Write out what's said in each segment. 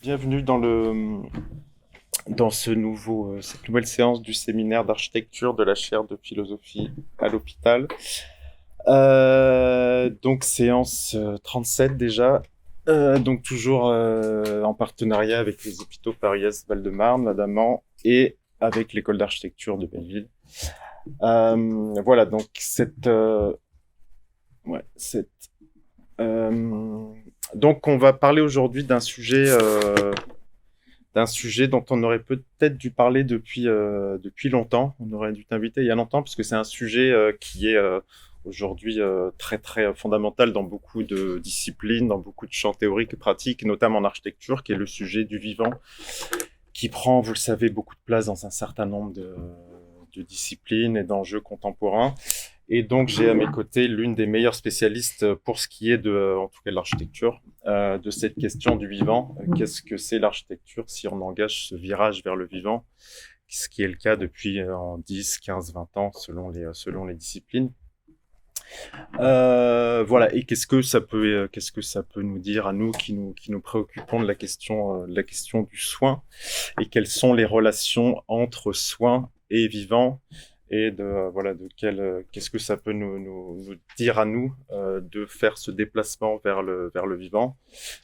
Bienvenue dans cette nouvelle séance du séminaire d'architecture de la chaire de philosophie à l'hôpital. Donc séance 37 déjà, donc toujours en partenariat avec les hôpitaux Paris-Est, Val-de-Marne, notamment, et avec l'école d'architecture de Belleville. Voilà, donc ouais, euh, donc on va parler aujourd'hui d'un sujet dont on aurait peut-être dû parler depuis longtemps. On aurait dû t'inviter il y a longtemps, parce que c'est un sujet qui est aujourd'hui très très fondamental dans beaucoup de disciplines, dans beaucoup de champs théoriques et pratiques, notamment en architecture, qui est le sujet du vivant, qui prend, vous le savez, beaucoup de place dans un certain nombre de disciplines et d'enjeux contemporains. Et donc, j'ai à mes côtés l'une des meilleures spécialistes pour ce qui est en tout cas de l'architecture, de cette question du vivant. Qu'est-ce que c'est l'architecture si on engage ce virage vers le vivant, ce qui est le cas depuis en 10, 15, 20 ans selon les disciplines. Voilà. Et qu'est-ce que ça peut nous dire à nous qui nous préoccupons de la question du soin, et quelles sont les relations entre soin et vivant, et qu'est-ce que ça peut nous dire à nous de faire ce déplacement vers le vivant.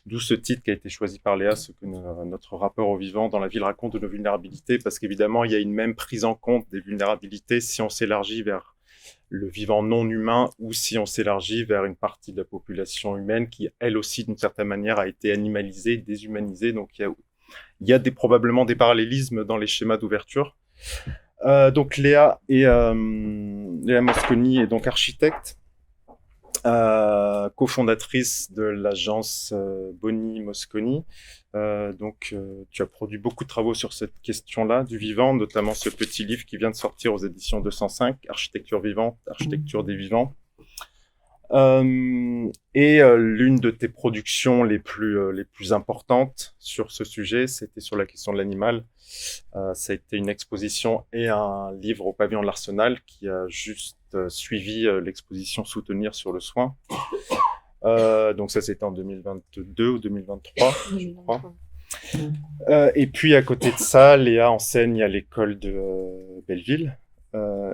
D'où ce titre qui a été choisi par Léa, ce que notre rapport au vivant dans la ville raconte de nos vulnérabilités, parce qu'évidemment, il y a une même prise en compte des vulnérabilités si on s'élargit vers le vivant non humain, ou si on s'élargit vers une partie de la population humaine qui, elle aussi, d'une certaine manière, a été animalisée, déshumanisée. Donc, il y a probablement des parallélismes dans les schémas d'ouverture. Donc, Léa Mosconi est donc architecte, cofondatrice de l'agence Boni Mosconi. Tu as produit beaucoup de travaux sur cette question-là du vivant, notamment ce petit livre qui vient de sortir aux éditions 205, Architecture vivante, architecture des vivants. L'une de tes productions les plus importantes sur ce sujet, c'était sur la question de l'animal. Ça a été une exposition et un livre au pavillon de l'Arsenal qui a juste suivi l'exposition Soutenir sur le soin. Donc ça, c'était en 2022 ou 2023, je crois. Et puis à côté de ça, Léa enseigne à l'école de Belleville.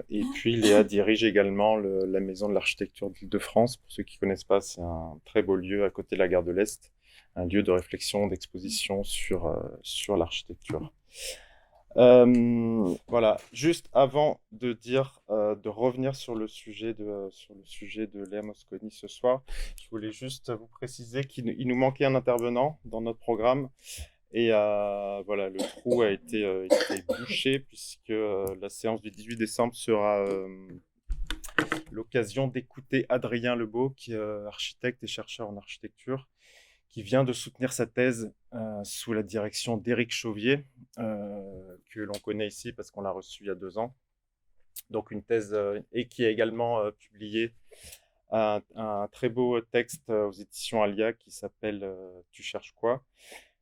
Et puis Léa dirige également la Maison de l'Architecture d'Île-de-France. Pour ceux qui ne connaissent pas, c'est un très beau lieu à côté de la gare de l'Est, un lieu de réflexion, d'exposition sur l'architecture. Voilà, juste avant de revenir sur le sujet de Léa Mosconi ce soir, je voulais juste vous préciser qu'il nous manquait un intervenant dans notre programme. Et voilà, le trou été bouché, puisque la séance du 18 décembre sera l'occasion d'écouter Adrien Lebeau, qui est architecte et chercheur en architecture, qui vient de soutenir sa thèse sous la direction d'Éric Chauvier, que l'on connaît ici parce qu'on l'a reçu il y a 2 ans. Donc une thèse, et qui a également publié un très beau texte aux éditions Alia qui s'appelle Tu cherches quoi?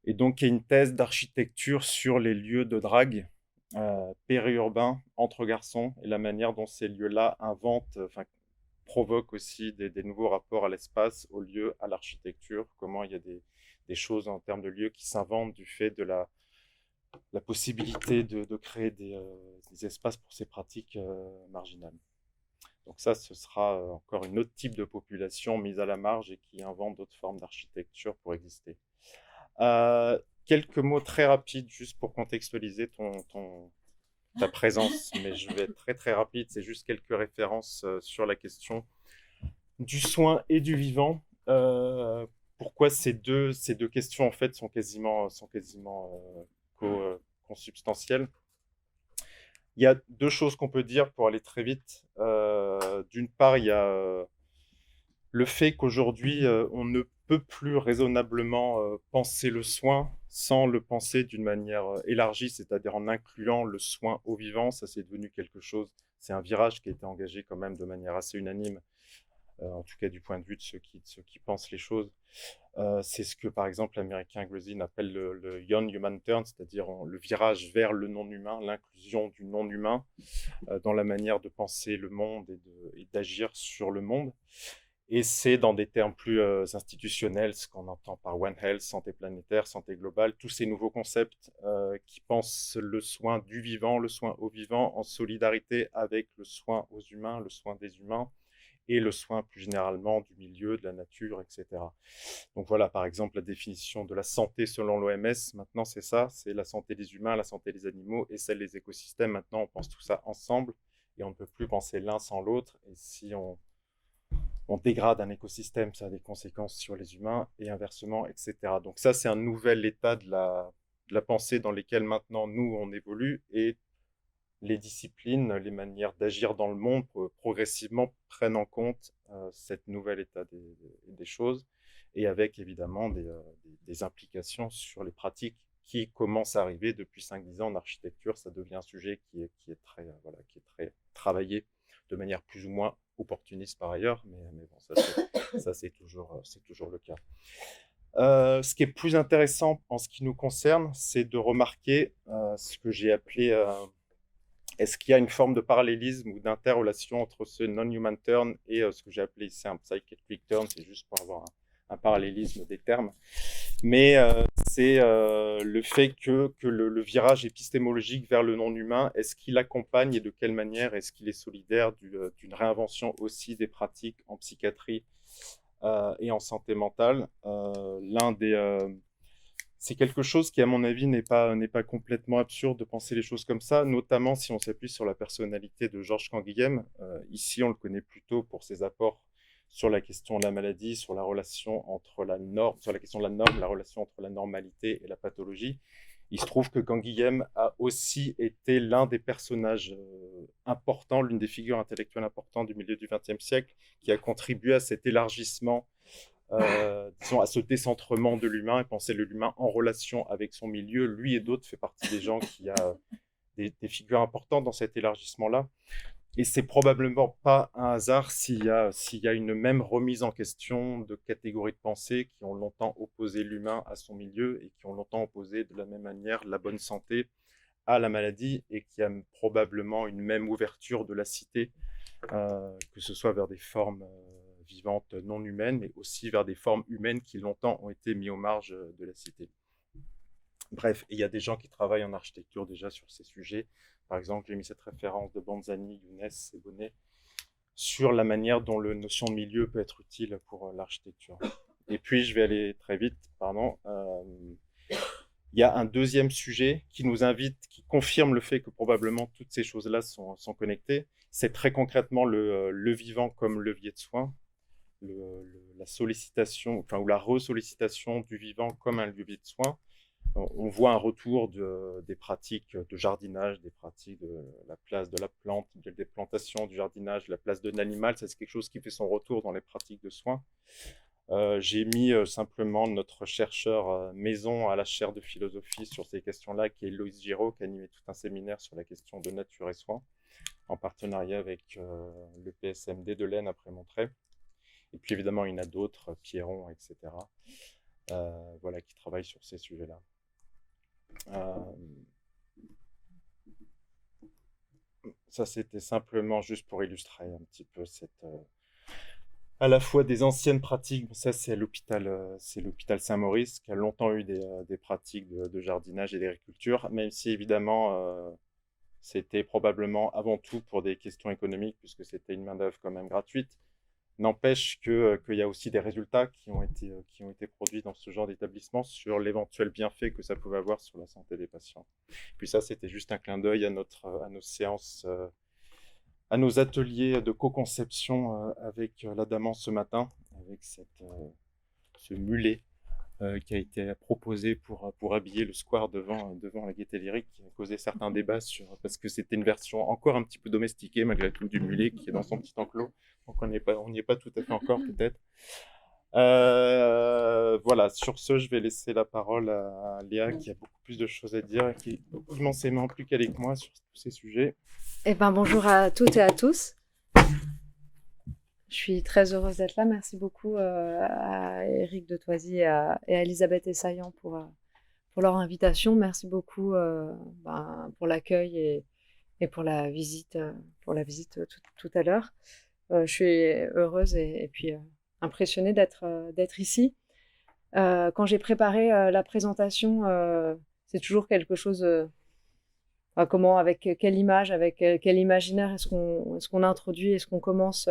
Et donc, il y a une thèse d'architecture sur les lieux de drague périurbains entre garçons, et la manière dont ces lieux-là provoquent aussi des nouveaux rapports à l'espace, au lieu, à l'architecture. Comment il y a des choses en termes de lieux qui s'inventent du fait de la possibilité de créer des espaces pour ces pratiques marginales. Donc ça, ce sera encore une autre type de population mise à la marge et qui invente d'autres formes d'architecture pour exister. Quelques mots très rapides juste pour contextualiser ta présence, mais je vais être très très rapide. C'est juste quelques références sur la question du soin et du vivant. Pourquoi ces deux questions en fait sont quasiment consubstantielles. Il y a deux choses qu'on peut dire pour aller très vite. D'une part, il y a le fait qu'aujourd'hui, on ne peut plus raisonnablement penser le soin sans le penser d'une manière élargie, c'est-à-dire en incluant le soin au vivant. Ça, c'est devenu quelque chose, c'est un virage qui a été engagé quand même de manière assez unanime, en tout cas du point de vue de ceux qui pensent les choses. C'est ce que, par exemple, l'américain Gruzin appelle le Young Human Turn, c'est-à-dire le virage vers le non-humain, l'inclusion du non-humain dans la manière de penser le monde et d'agir sur le monde. Et c'est dans des termes plus institutionnels, ce qu'on entend par One Health, santé planétaire, santé globale, tous ces nouveaux concepts qui pensent le soin du vivant, le soin au vivant, en solidarité avec le soin aux humains, le soin des humains et le soin plus généralement du milieu, de la nature, etc. Donc voilà, par exemple, la définition de la santé selon l'OMS, maintenant c'est ça, c'est la santé des humains, la santé des animaux et celle des écosystèmes. Maintenant, on pense tout ça ensemble et on ne peut plus penser l'un sans l'autre. Et si on dégrade un écosystème, ça a des conséquences sur les humains et inversement, etc. Donc ça, c'est un nouvel état de la pensée dans lequel maintenant nous, on évolue et les disciplines, les manières d'agir dans le monde progressivement prennent en compte cet nouvel état des choses et avec évidemment des implications sur les pratiques qui commencent à arriver depuis 5-10 ans en architecture. Ça devient un sujet qui est très, voilà, qui est très travaillé de manière plus ou moins opportuniste par ailleurs, mais bon, ça c'est toujours le cas. Ce qui est plus intéressant en ce qui nous concerne, c'est de remarquer ce que j'ai appelé est-ce qu'il y a une forme de parallélisme ou d'interrelation entre ce non-human turn et ce que j'ai appelé ici un psychic turn, c'est juste pour avoir un parallélisme des termes. Mais c'est le fait que le virage épistémologique vers le non-humain, est-ce qu'il accompagne et de quelle manière est-ce qu'il est solidaire d'une réinvention aussi des pratiques en psychiatrie et en santé mentale. C'est quelque chose qui, à mon avis, n'est pas complètement absurde de penser les choses comme ça, notamment si on s'appuie sur la personnalité de Georges Canguilhem. Ici, on le connaît plutôt pour ses apports sur la question de la maladie, sur la relation entre la norme, sur la question de la norme, la relation entre la normalité et la pathologie. Il se trouve que Canguilhem a aussi été l'un des personnages importants, l'une des figures intellectuelles importantes du milieu du XXe siècle, qui a contribué à cet élargissement disons, à ce décentrement de l'humain et penser l'humain en relation avec son milieu. Lui et d'autres fait partie des gens qui a des figures importantes dans cet élargissement-là. Et c'est probablement pas un hasard s'il y a une même remise en question de catégories de pensée qui ont longtemps opposé l'humain à son milieu et qui ont longtemps opposé de la même manière la bonne santé à la maladie et qui a probablement une même ouverture de la cité, que ce soit vers des formes vivantes non humaines, mais aussi vers des formes humaines qui longtemps ont été mises aux marges de la cité. Bref, il y a des gens qui travaillent en architecture déjà sur ces sujets. Par exemple, j'ai mis cette référence de Banzani, Younes et Bonnet sur la manière dont la notion de milieu peut être utile pour l'architecture. Et puis, je vais aller très vite, pardon. Il y a un deuxième sujet qui nous invite, qui confirme le fait que probablement toutes ces choses-là sont connectées. C'est très concrètement le vivant comme levier de soin, la sollicitation, enfin, ou la resollicitation du vivant comme un levier de soin. On voit un retour des pratiques de jardinage, des pratiques de la place de la plante, des plantations, du jardinage, la place de l'animal. C'est quelque chose qui fait son retour dans les pratiques de soins. J'ai mis simplement notre chercheur maison à la chaire de philosophie sur ces questions-là, qui est Loïs Giraud, qui a animé tout un séminaire sur la question de nature et soins, en partenariat avec le PSMD de l'Aisne après Montreuil. Et puis évidemment, il y en a d'autres, Pierron, etc., voilà, qui travaillent sur ces sujets-là. Ça, c'était simplement juste pour illustrer un petit peu cette... à la fois des anciennes pratiques, bon, ça c'est l'hôpital Saint-Maurice qui a longtemps eu des pratiques de jardinage et d'agriculture, même si évidemment c'était probablement avant tout pour des questions économiques puisque c'était une main-d'œuvre quand même gratuite. N'empêche qu'il y a aussi des résultats qui ont été produits dans ce genre d'établissement sur l'éventuel bienfait que ça pouvait avoir sur la santé des patients. Puis ça, c'était juste un clin d'œil à nos séances, à nos ateliers de co-conception avec l'Adamant ce matin, avec ce mulet qui a été proposé pour habiller le square devant la Gaîté Lyrique, qui a causé certains débats parce que c'était une version encore un petit peu domestiquée malgré tout du mulet qui est dans son petit enclos. Donc on n'y est pas tout à fait encore peut-être. Voilà, sur ce, je vais laisser la parole à Léa qui a beaucoup plus de choses à dire et qui est beaucoup immensément plus calée que moi sur tous ces sujets. Eh ben, bonjour à toutes et à tous. Je suis très heureuse d'être là. Merci beaucoup à Éric de Toisy et à Elisabeth Essaillant pour leur invitation. Merci beaucoup pour l'accueil et pour la visite tout à l'heure. Je suis heureuse et puis impressionnée d'être ici. Quand j'ai préparé la présentation, c'est toujours quelque chose... comment, avec quelle image, avec quel imaginaire est-ce qu'on introduit, est-ce qu'on commence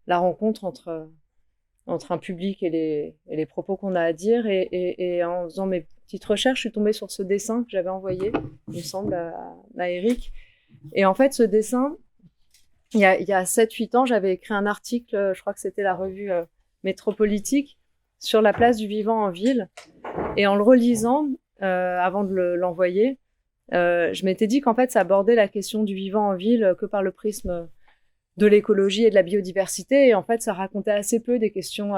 la rencontre entre un public et les propos qu'on a à dire. Et en faisant mes petites recherches, je suis tombée sur ce dessin que j'avais envoyé, il me semble, à Eric. Et en fait, ce dessin, il y a 7-8 ans, j'avais écrit un article, je crois que c'était la revue Métropolitique, sur la place du vivant en ville. Et en le relisant, avant de l'envoyer, je m'étais dit qu'en fait, ça abordait la question du vivant en ville que par le prisme de l'écologie et de la biodiversité. Et en fait, ça racontait assez peu des questions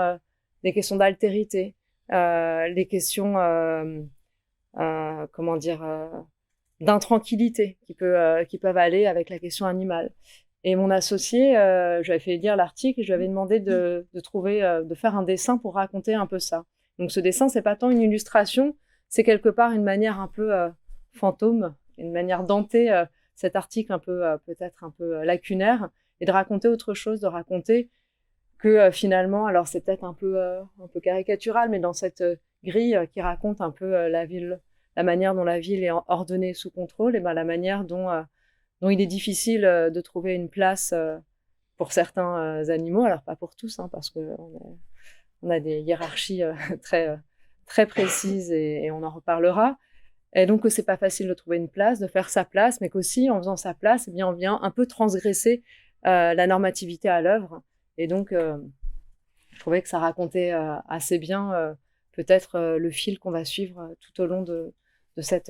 d'altérité, les questions, comment dire, d'intranquillité qui peuvent aller avec la question animale. Et mon associé, j'avais fait lire l'article et je lui avais demandé de faire un dessin pour raconter un peu ça. Donc ce dessin, c'est pas tant une illustration, c'est quelque part une manière un peu fantôme, une manière d'hanter cet article un peu peut-être un peu lacunaire et de raconter autre chose, de raconter que finalement, alors c'est peut-être un peu caricatural, mais dans cette grille qui raconte un peu la ville, la manière dont la ville est ordonnée sous contrôle, et ben la manière dont il est difficile de trouver une place pour certains animaux, alors pas pour tous, hein, parce qu'on a des hiérarchies très précises et on en reparlera. Et donc que c'est pas facile de trouver une place, de faire sa place, mais qu'aussi en faisant sa place, eh bien on vient un peu transgresser la normativité à l'œuvre. Et donc je trouvais que ça racontait assez bien peut-être le fil qu'on va suivre tout au long de cette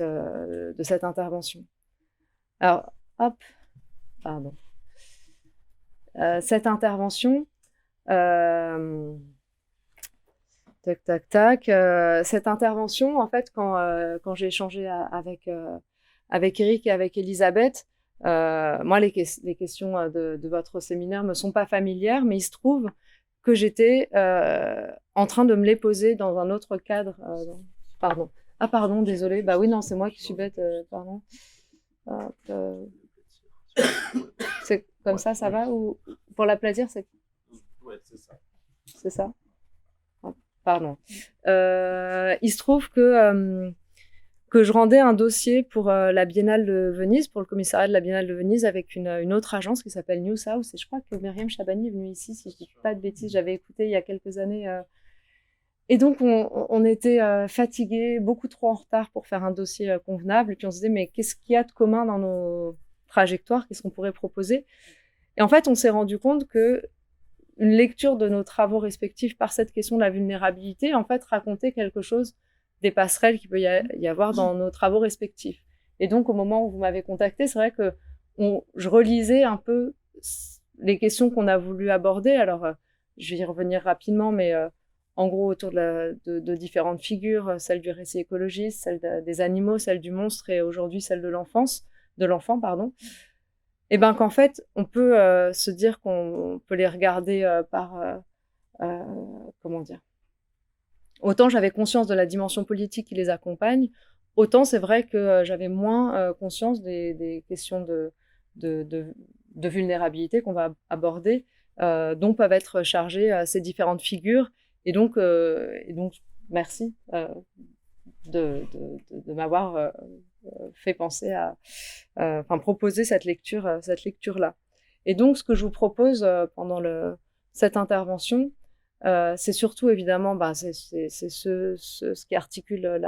intervention. Alors, hop, pardon. Cette intervention, cette intervention, en fait, quand j'ai échangé avec Eric et avec Elisabeth, moi, les questions de votre séminaire me sont pas familières, mais il se trouve que j'étais en train de me les poser dans un autre cadre. Pardon. Ah, pardon, désolé. Bah oui, non, c'est moi qui suis bête, pardon. C'est comme ça va? Ou pour l'aplatir, c'est... Ouais, c'est ça. C'est ça? Pardon. Il se trouve que je rendais un dossier pour la Biennale de Venise, pour le commissariat de la Biennale de Venise, avec une autre agence qui s'appelle News House. Et je crois que Myriam Chabani est venue ici, si je ne dis pas de bêtises. J'avais écouté il y a quelques années. Et donc, on était fatigués, beaucoup trop en retard pour faire un dossier convenable. Et puis, on se disait, mais qu'est-ce qu'il y a de commun dans nos trajectoires? Qu'est-ce qu'on pourrait proposer? Et en fait, on s'est rendu compte que une lecture de nos travaux respectifs par cette question de la vulnérabilité, en fait, racontait quelque chose des passerelles qu'il peut y avoir dans nos travaux respectifs. Et donc, au moment où vous m'avez contacté, c'est vrai que je relisais un peu les questions qu'on a voulu aborder. Alors, je vais y revenir rapidement, mais en gros, autour de différentes figures, celle du récit écologiste, celle des animaux, celle du monstre et aujourd'hui celle de l'enfant, pardon. Et ben qu'en fait, on peut se dire qu'on peut les regarder comment dire. Autant j'avais conscience de la dimension politique qui les accompagne, autant c'est vrai que j'avais moins conscience des questions de vulnérabilité qu'on va aborder, dont peuvent être chargées ces différentes figures. Et donc merci de m'avoir fait penser proposer cette lecture-là. Et donc, ce que je vous propose pendant cette intervention, c'est surtout évidemment, c'est ce qui articule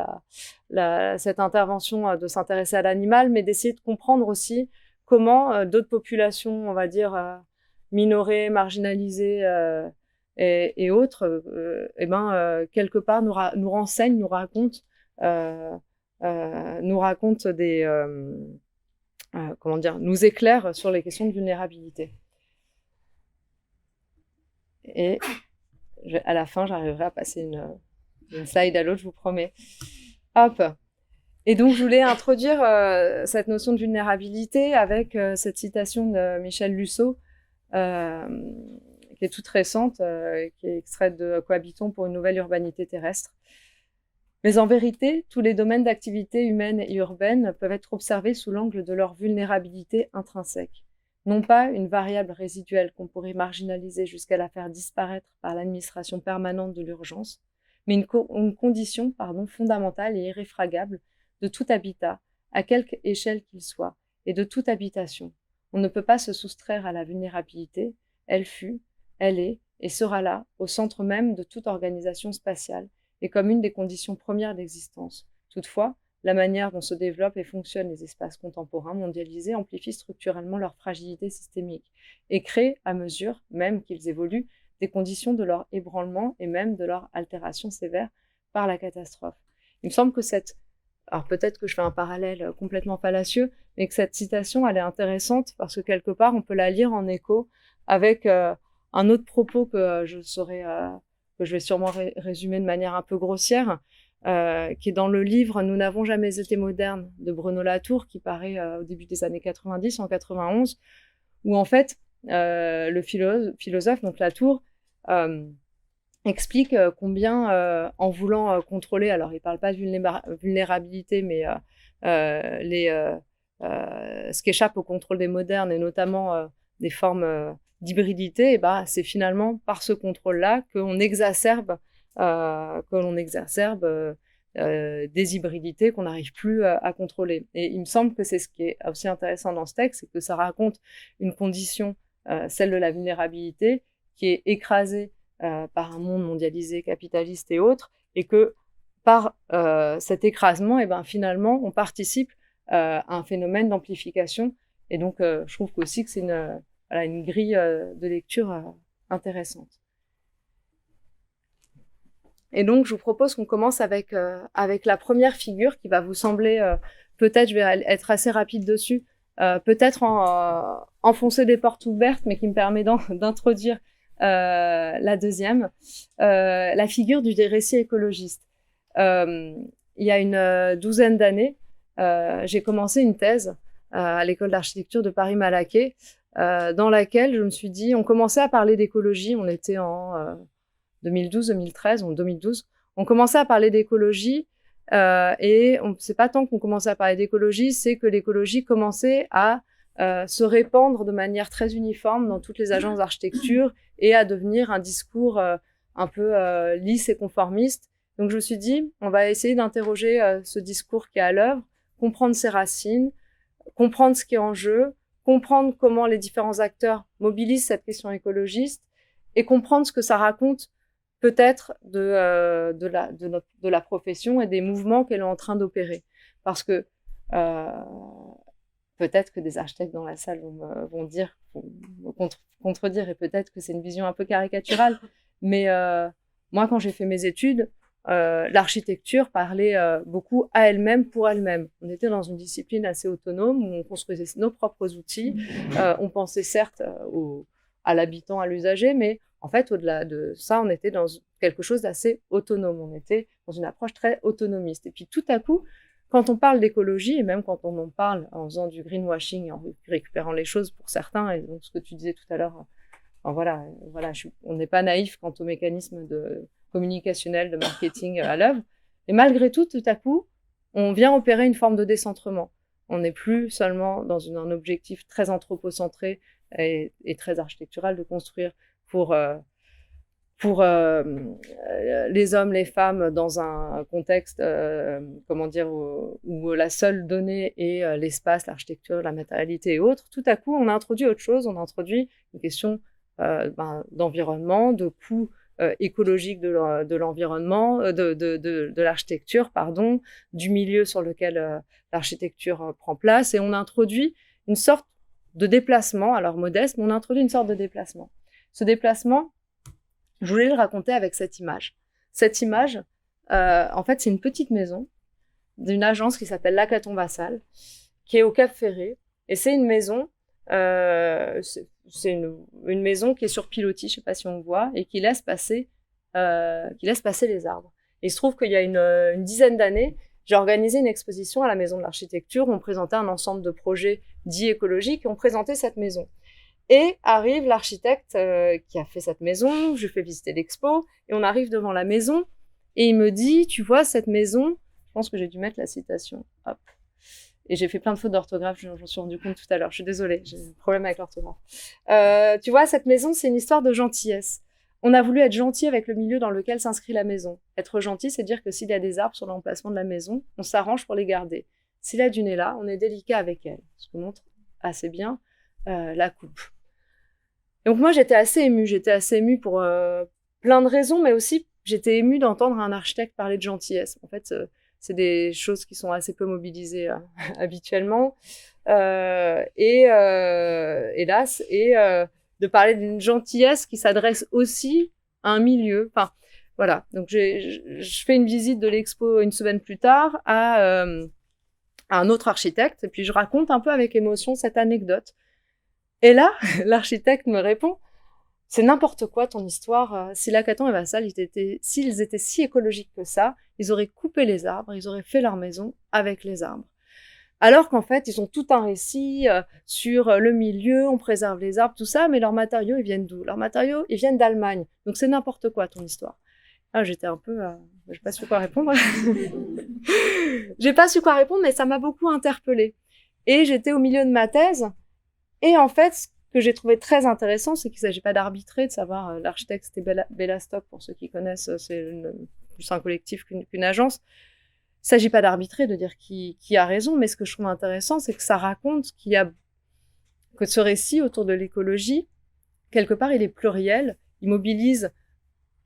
cette intervention de s'intéresser à l'animal, mais d'essayer de comprendre aussi comment d'autres populations, on va dire, minorées, marginalisées et autres, quelque part nous renseignent, nous racontent nous éclaire sur les questions de vulnérabilité. Et à la fin, j'arriverai à passer une slide à l'autre, je vous promets. Hop. Et donc, je voulais introduire cette notion de vulnérabilité avec cette citation de Michel Lusseau, qui est toute récente, qui est extraite de « Cohabitons pour une nouvelle urbanité terrestre ». Mais en vérité, tous les domaines d'activité humaine et urbaine peuvent être observés sous l'angle de leur vulnérabilité intrinsèque. non pas une variable résiduelle qu'on pourrait marginaliser jusqu'à la faire disparaître par l'administration permanente de l'urgence, mais une condition fondamentale et irréfragable de tout habitat, à quelque échelle qu'il soit, et de toute habitation. On ne peut pas se soustraire à la vulnérabilité, elle fut, elle est et sera là, au centre même de toute organisation spatiale, et comme une des conditions premières d'existence. Toutefois, la manière dont se développent et fonctionnent les espaces contemporains mondialisés amplifie structurellement leur fragilité systémique et crée, à mesure même qu'ils évoluent, des conditions de leur ébranlement et même de leur altération sévère par la catastrophe. Il me semble que alors peut-être que je fais un parallèle complètement fallacieux, mais que cette citation, elle est intéressante parce que quelque part, on peut la lire en écho avec un autre propos que que je vais sûrement résumer de manière un peu grossière, qui est dans le livre « Nous n'avons jamais été modernes » de Bruno Latour, qui paraît au début des années 90, en 91, où en fait, le philosophe, donc Latour, explique combien, en voulant contrôler, alors il ne parle pas de vulnérabilité, mais ce qui échappe au contrôle des modernes, et notamment des formes d'hybridité, c'est finalement par ce contrôle-là que l'on exacerbe des hybridités qu'on n'arrive plus à contrôler. Et il me semble que c'est ce qui est aussi intéressant dans ce texte, c'est que ça raconte une condition, celle de la vulnérabilité, qui est écrasée par un monde mondialisé, capitaliste et autres, et que par cet écrasement, finalement, on participe à un phénomène d'amplification. Et donc, je trouve aussi que c'est une grille de lecture intéressante. Et donc, je vous propose qu'on commence avec la première figure qui va vous sembler, peut-être, je vais être assez rapide dessus, peut-être enfoncer des portes ouvertes, mais qui me permet d'introduire la deuxième, la figure du récit écologiste. Il y a une douzaine d'années, j'ai commencé une thèse à l'école d'architecture de Paris-Malaquais, dans laquelle je me suis dit, on commençait à parler d'écologie, on était en 2012, en 2012, on commençait à parler d'écologie, et c'est pas tant qu'on commençait à parler d'écologie, c'est que l'écologie commençait à se répandre de manière très uniforme dans toutes les agences d'architecture et à devenir un discours un peu lisse et conformiste. Donc je me suis dit, on va essayer d'interroger ce discours qui est à l'œuvre, comprendre ses racines, comprendre ce qui est en jeu, comprendre comment les différents acteurs mobilisent cette question écologiste et comprendre ce que ça raconte peut-être de la profession et des mouvements qu'elle est en train d'opérer. Parce que peut-être que des architectes dans la salle vont me contredire, et peut-être que c'est une vision un peu caricaturale, mais moi, quand j'ai fait mes études, l'architecture parlait beaucoup à elle-même, pour elle-même. On était dans une discipline assez autonome, où on construisait nos propres outils, on pensait certes à l'habitant, à l'usager, mais en fait, au-delà de ça, on était dans quelque chose d'assez autonome, on était dans une approche très autonomiste. Et puis tout à coup, quand on parle d'écologie, et même quand on en parle en faisant du greenwashing, en récupérant les choses pour certains, et donc ce que tu disais tout à l'heure, on n'est pas naïf quant au mécanisme communicationnel, de marketing à l'œuvre. Et malgré tout à coup, on vient opérer une forme de décentrement. On n'est plus seulement dans un objectif très anthropocentré et très architectural de construire pour les hommes, les femmes, dans un contexte, où la seule donnée est l'espace, l'architecture, la matérialité et autres. Tout à coup, on a introduit autre chose, on a introduit une question d'environnement, de coût écologique de l'environnement, de l'architecture, du milieu sur lequel l'architecture prend place, et on a introduit une sorte de déplacement, alors modeste, mais on a introduit une sorte de déplacement. Ce déplacement, je voulais le raconter avec cette image. Cette image, en fait, c'est une petite maison d'une agence qui s'appelle Lacaton Vassal, qui est au Cap Ferré. Et c'est une maison, c'est une maison qui est sur pilotis, je ne sais pas si on le voit, et qui laisse passer les arbres. Et il se trouve qu'il y a une dizaine d'années, j'ai organisé une exposition à la Maison de l'Architecture où on présentait un ensemble de projets dits écologiques et on présentait cette maison. Et arrive l'architecte qui a fait cette maison, je lui fais visiter l'expo, et on arrive devant la maison, et il me dit, tu vois, cette maison, je pense que j'ai dû mettre la citation, hop, Et j'ai fait plein de fautes d'orthographe, j'en suis rendu compte tout à l'heure. Je suis désolée, j'ai un problème avec l'orthographe. Tu vois, cette maison, c'est une histoire de gentillesse. On a voulu être gentil avec le milieu dans lequel s'inscrit la maison. Être gentil, c'est dire que s'il y a des arbres sur l'emplacement de la maison, on s'arrange pour les garder. Si la dune est là, on est délicat avec elle. Ce que montre assez bien la coupe. Donc moi, j'étais assez émue pour plein de raisons, mais aussi j'étais émue d'entendre un architecte parler de gentillesse. En fait, c'est des choses qui sont assez peu mobilisées habituellement. Hélas, de parler d'une gentillesse qui s'adresse aussi à un milieu. Enfin, voilà. Donc, je fais une visite de l'expo une semaine plus tard à un autre architecte, et puis je raconte un peu avec émotion cette anecdote. Et là, l'architecte me répond: c'est n'importe quoi ton histoire. Si Lacaton et Vassal, s'ils étaient si écologiques que ça, ils auraient coupé les arbres, ils auraient fait leur maison avec les arbres. Alors qu'en fait, ils ont tout un récit sur le milieu, on préserve les arbres, tout ça, mais leurs matériaux, ils viennent d'où? Leurs matériaux, ils viennent d'Allemagne. Donc c'est n'importe quoi ton histoire. Ah, j'étais un peu... j'ai pas su quoi répondre. J'ai pas su quoi répondre, mais ça m'a beaucoup interpellée. Et j'étais au milieu de ma thèse, et en fait, ce que j'ai trouvé très intéressant, c'est qu'il ne s'agit pas d'arbitrer, de savoir, l'architecte c'était Bella Stock, pour ceux qui connaissent, c'est plus un collectif qu'une agence. Il ne s'agit pas d'arbitrer, de dire qui a raison, mais ce que je trouve intéressant, c'est que ça raconte que ce récit autour de l'écologie, quelque part, il est pluriel, il mobilise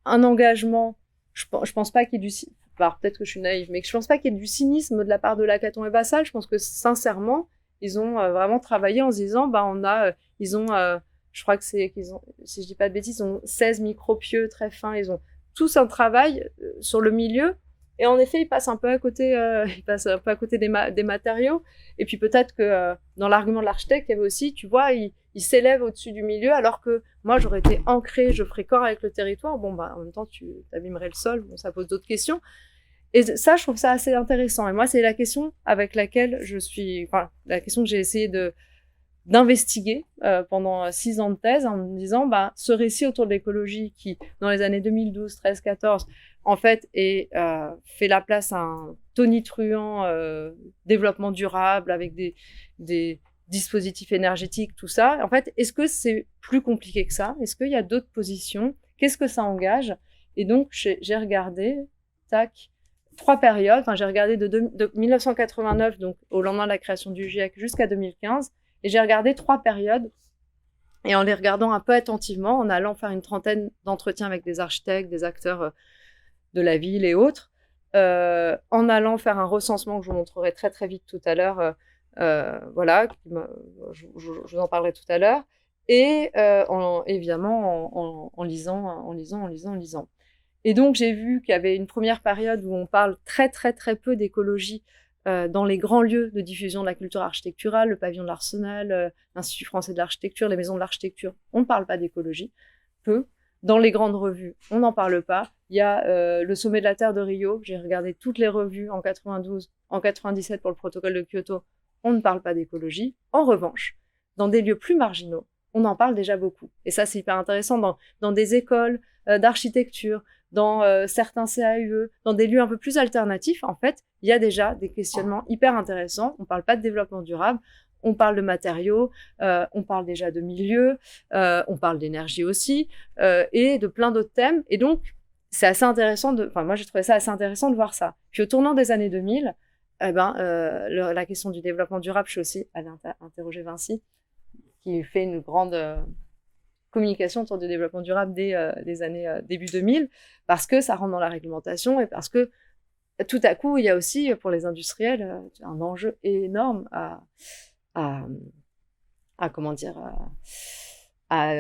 un engagement. Je pense pas qu'il y ait peut-être que je suis naïve, mais je pense pas qu'il y ait du cynisme de la part de Lacaton et Vassal. Je pense que sincèrement, ils ont vraiment travaillé en se disant, je crois que qu'ils ont, si je dis pas de bêtises, ils ont 16 micropieux très fins, ils ont tous un travail sur le milieu. Et en effet, ils passent un peu à côté, des matériaux. Et puis peut-être que dans l'argument de l'architecte, il y avait aussi, tu vois, il s'élève au-dessus du milieu, alors que moi, j'aurais été ancrée, je ferais corps avec le territoire. Bon, en même temps, tu abîmerais le sol. Bon, ça pose d'autres questions. Et ça, je trouve ça assez intéressant. Et moi, c'est la question avec laquelle la question que j'ai essayé d'investiguer pendant 6 ans de thèse, en me disant, ce récit autour de l'écologie qui, dans les années 2012, 13, 14, en fait, fait la place à un tonitruant développement durable avec des dispositifs énergétiques, tout ça. En fait, est-ce que c'est plus compliqué que ça? Est-ce qu'il y a d'autres positions? Qu'est-ce que ça engage? Et donc, j'ai regardé, 3 périodes. Enfin, j'ai regardé de 1989, donc au lendemain de la création du GIEC, jusqu'à 2015. Et j'ai regardé 3 périodes. Et en les regardant un peu attentivement, en allant faire une trentaine d'entretiens avec des architectes, des acteurs de la ville et autres, en allant faire un recensement que je vous montrerai très très vite tout à l'heure, voilà, je vous en parlerai tout à l'heure, et évidemment en lisant. Et donc j'ai vu qu'il y avait une première période où on parle très très très peu d'écologie dans les grands lieux de diffusion de la culture architecturale, le pavillon de l'Arsenal, l'Institut français de l'architecture, les maisons de l'architecture. On ne parle pas d'écologie, peu. Dans les grandes revues, on n'en parle pas. Il y a le sommet de la Terre de Rio. J'ai regardé toutes les revues en 92, en 97 pour le protocole de Kyoto. On ne parle pas d'écologie. En revanche, dans des lieux plus marginaux, on en parle déjà beaucoup. Et ça, c'est hyper intéressant dans des écoles d'architecture, dans certains CAUE, dans des lieux un peu plus alternatifs. En fait, il y a déjà des questionnements hyper intéressants. On ne parle pas de développement durable. On parle de matériaux, on parle déjà de milieux, on parle d'énergie aussi, et de plein d'autres thèmes. Et donc, c'est assez intéressant moi, j'ai trouvé ça assez intéressant de voir ça. Puis au tournant des années 2000, la question du développement durable, je suis aussi allée interroger Vinci, qui fait une grande communication autour du développement durable dès les années début 2000, parce que ça rentre dans la réglementation et parce que tout à coup, il y a aussi, pour les industriels, un enjeu énorme à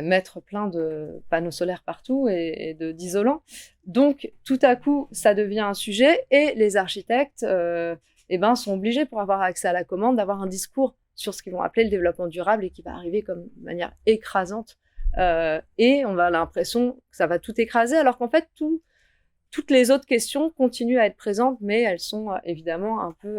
mettre plein de panneaux solaires partout et d'isolants. Donc, tout à coup, ça devient un sujet et les architectes sont obligés, pour avoir accès à la commande, d'avoir un discours sur ce qu'ils vont appeler le développement durable et qui va arriver comme de manière écrasante. Et on a l'impression que ça va tout écraser, alors qu'en fait, toutes les autres questions continuent à être présentes, mais elles sont évidemment un peu...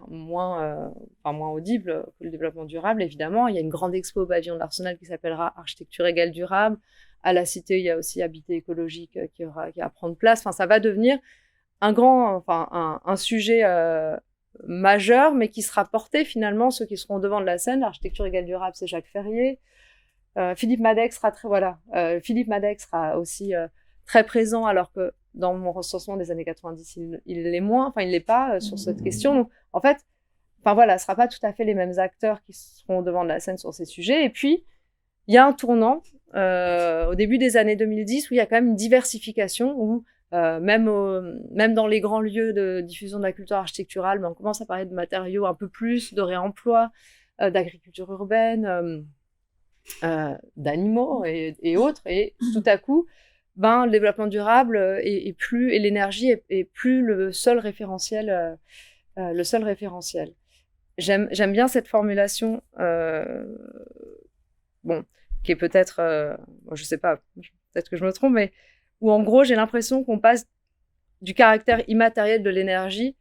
moins audible que le développement durable, évidemment. Il y a une grande expo au pavillon de l'Arsenal qui s'appellera Architecture égale durable. À la Cité, il y a aussi Habité écologique qui va prendre place. Enfin, ça va devenir un sujet majeur, mais qui sera porté finalement, ceux qui seront au devant de la scène. L'architecture égale durable, c'est Jacques Ferrier. Philippe Madec sera Philippe Madec sera aussi très présent, alors que dans mon recensement des années 90, il l'est moins, enfin il l'est pas sur cette question. Donc, en fait, enfin voilà, ce sera pas tout à fait les mêmes acteurs qui seront au devant de la scène sur ces sujets. Et puis, il y a un tournant au début des années 2010 où il y a quand même une diversification, où même dans les grands lieux de diffusion de la culture architecturale, ben, on commence à parler de matériaux un peu plus, de réemploi, d'agriculture urbaine, d'animaux et autres. Et tout à coup, ben, le développement durable et l'énergie est plus le seul référentiel. J'aime bien cette formulation, qui est peut-être, je sais pas, peut-être que je me trompe, mais où en gros j'ai l'impression qu'on passe du caractère immatériel de l'énergie,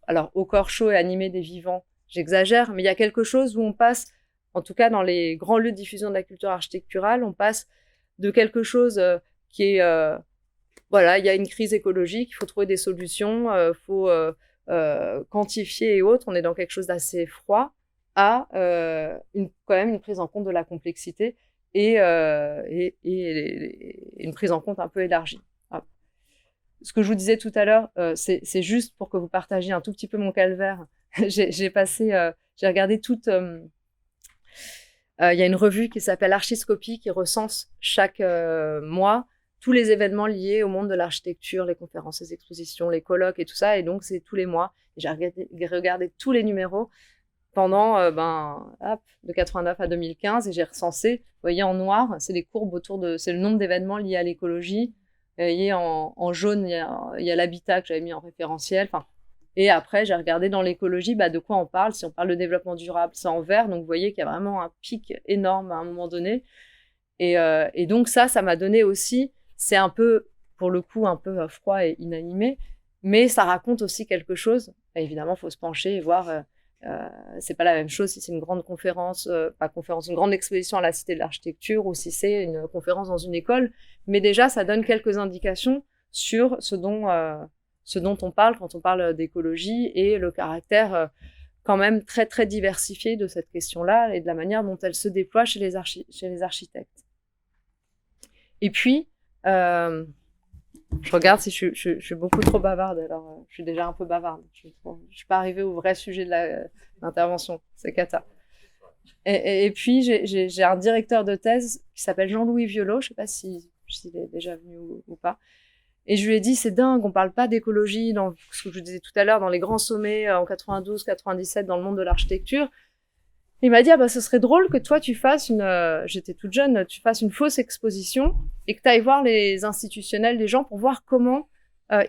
alors au corps chaud et animé des vivants, j'exagère, mais il y a quelque chose où on passe, en tout cas dans les grands lieux de diffusion de la culture architecturale, on passe de quelque chose qui est, voilà, il y a une crise écologique, il faut trouver des solutions, faut quantifier et autres, on est dans quelque chose d'assez froid, à quand même une prise en compte de la complexité et une prise en compte un peu élargie. Ah. Ce que je vous disais tout à l'heure, c'est juste pour que vous partagiez un tout petit peu mon calvaire. j'ai regardé toute... il y a une revue qui s'appelle Archiscopie qui recense chaque mois tous les événements liés au monde de l'architecture, les conférences, les expositions, les colloques et tout ça. Et donc, c'est tous les mois. J'ai regardé tous les numéros pendant de 89 à 2015 et j'ai recensé, vous voyez en noir, c'est les courbes c'est le nombre d'événements liés à l'écologie. Vous voyez en jaune, il y a l'habitat que j'avais mis en référentiel. Et après, j'ai regardé dans l'écologie de quoi on parle. Si on parle de développement durable, c'est en vert. Donc, vous voyez qu'il y a vraiment un pic énorme à un moment donné. Et donc, ça m'a donné aussi, c'est un peu, pour le coup, un peu froid et inanimé, mais ça raconte aussi quelque chose. Et évidemment, il faut se pencher et voir... c'est pas la même chose si c'est une grande conférence, une grande exposition à la Cité de l'Architecture ou si c'est une conférence dans une école. Mais déjà, ça donne quelques indications sur ce dont on parle quand on parle d'écologie et le caractère quand même très, très diversifié de cette question-là et de la manière dont elle se déploie chez les architectes. Et puis, je regarde si je suis beaucoup trop bavarde, alors je suis déjà un peu bavarde. Je suis pas arrivée au vrai sujet de l'intervention, c'est cata. Et puis, j'ai un directeur de thèse qui s'appelle Jean-Louis Violot, je sais pas s'il est déjà venu ou pas. Et je lui ai dit, c'est dingue, on parle pas d'écologie dans ce que je vous disais tout à l'heure, dans les grands sommets en 92, 97, dans le monde de l'architecture. Il m'a dit, ce serait drôle que toi, tu fasses j'étais toute jeune, tu fasses une fausse exposition et que tu ailles voir les institutionnels des gens pour voir comment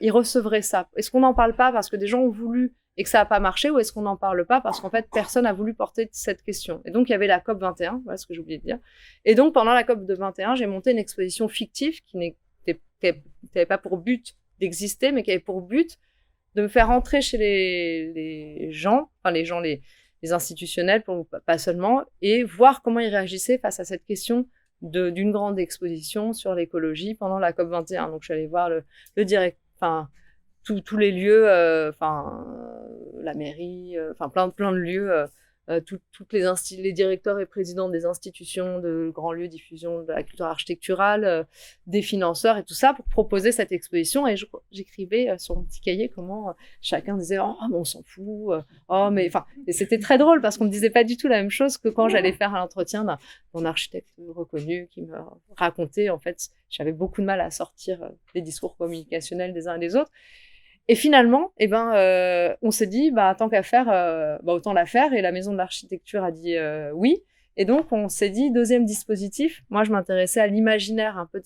ils recevraient ça. Est-ce qu'on n'en parle pas parce que des gens ont voulu et que ça n'a pas marché, ou est-ce qu'on n'en parle pas parce qu'en fait, personne n'a voulu porter cette question? Et donc, il y avait la COP 21, voilà ce que j'ai oublié de dire. Et donc, pendant la COP 21, j'ai monté une exposition fictive qui n'avait pas pour but d'exister, mais qui avait pour but de me faire entrer chez les gens, les institutionnels, pas seulement, et voir comment ils réagissaient face à cette question d'une grande exposition sur l'écologie pendant la COP 21. Donc, je suis allée voir le direct, tous les lieux, la mairie, plein de lieux, toutes les directeurs et présidents des institutions de grands lieux de diffusion de la culture architecturale, des financeurs et tout ça pour proposer cette exposition. Et j'écrivais sur mon petit cahier comment chacun disait « Oh, mais on s'en fout. Et c'était très drôle parce qu'on ne me disait pas du tout la même chose que quand j'allais faire un entretien d'un architecte reconnu qui me racontait. En fait, j'avais beaucoup de mal à sortir les discours communicationnels des uns et des autres. Et finalement, on s'est dit, tant qu'à faire, autant la faire. Et la Maison de l'Architecture a dit oui. Et donc, on s'est dit, deuxième dispositif. Moi, je m'intéressais à l'imaginaire un peu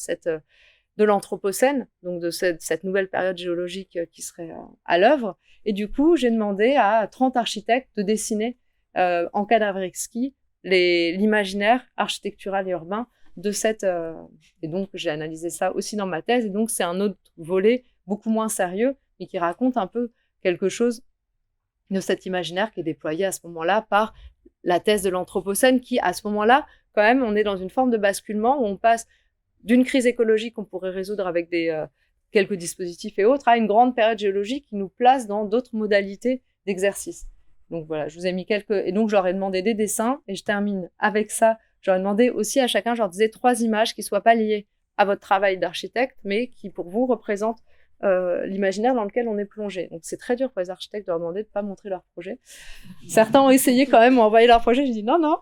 de l'Anthropocène, donc de cette nouvelle période géologique qui serait à l'œuvre. Et du coup, j'ai demandé à 30 architectes de dessiner en cadavresque l'imaginaire architectural et urbain de cette... Et donc, j'ai analysé ça aussi dans ma thèse. Et donc, c'est un autre volet beaucoup moins sérieux, mais qui raconte un peu quelque chose de cet imaginaire qui est déployé à ce moment-là par la thèse de l'Anthropocène, qui, à ce moment-là, quand même, on est dans une forme de basculement où on passe d'une crise écologique qu'on pourrait résoudre avec quelques dispositifs et autres, à une grande période géologique qui nous place dans d'autres modalités d'exercices. Donc voilà, je vous ai mis quelques... Et donc, je leur ai demandé des dessins et je termine avec ça. Je leur ai demandé aussi à chacun, je leur disais 3 images qui ne soient pas liées à votre travail d'architecte, mais qui pour vous représentent l'imaginaire dans lequel on est plongé. Donc c'est très dur pour les architectes de leur demander de ne pas montrer leur projet. Certains ont essayé quand même, m'ont envoyé leur projet, j'ai dit non, non.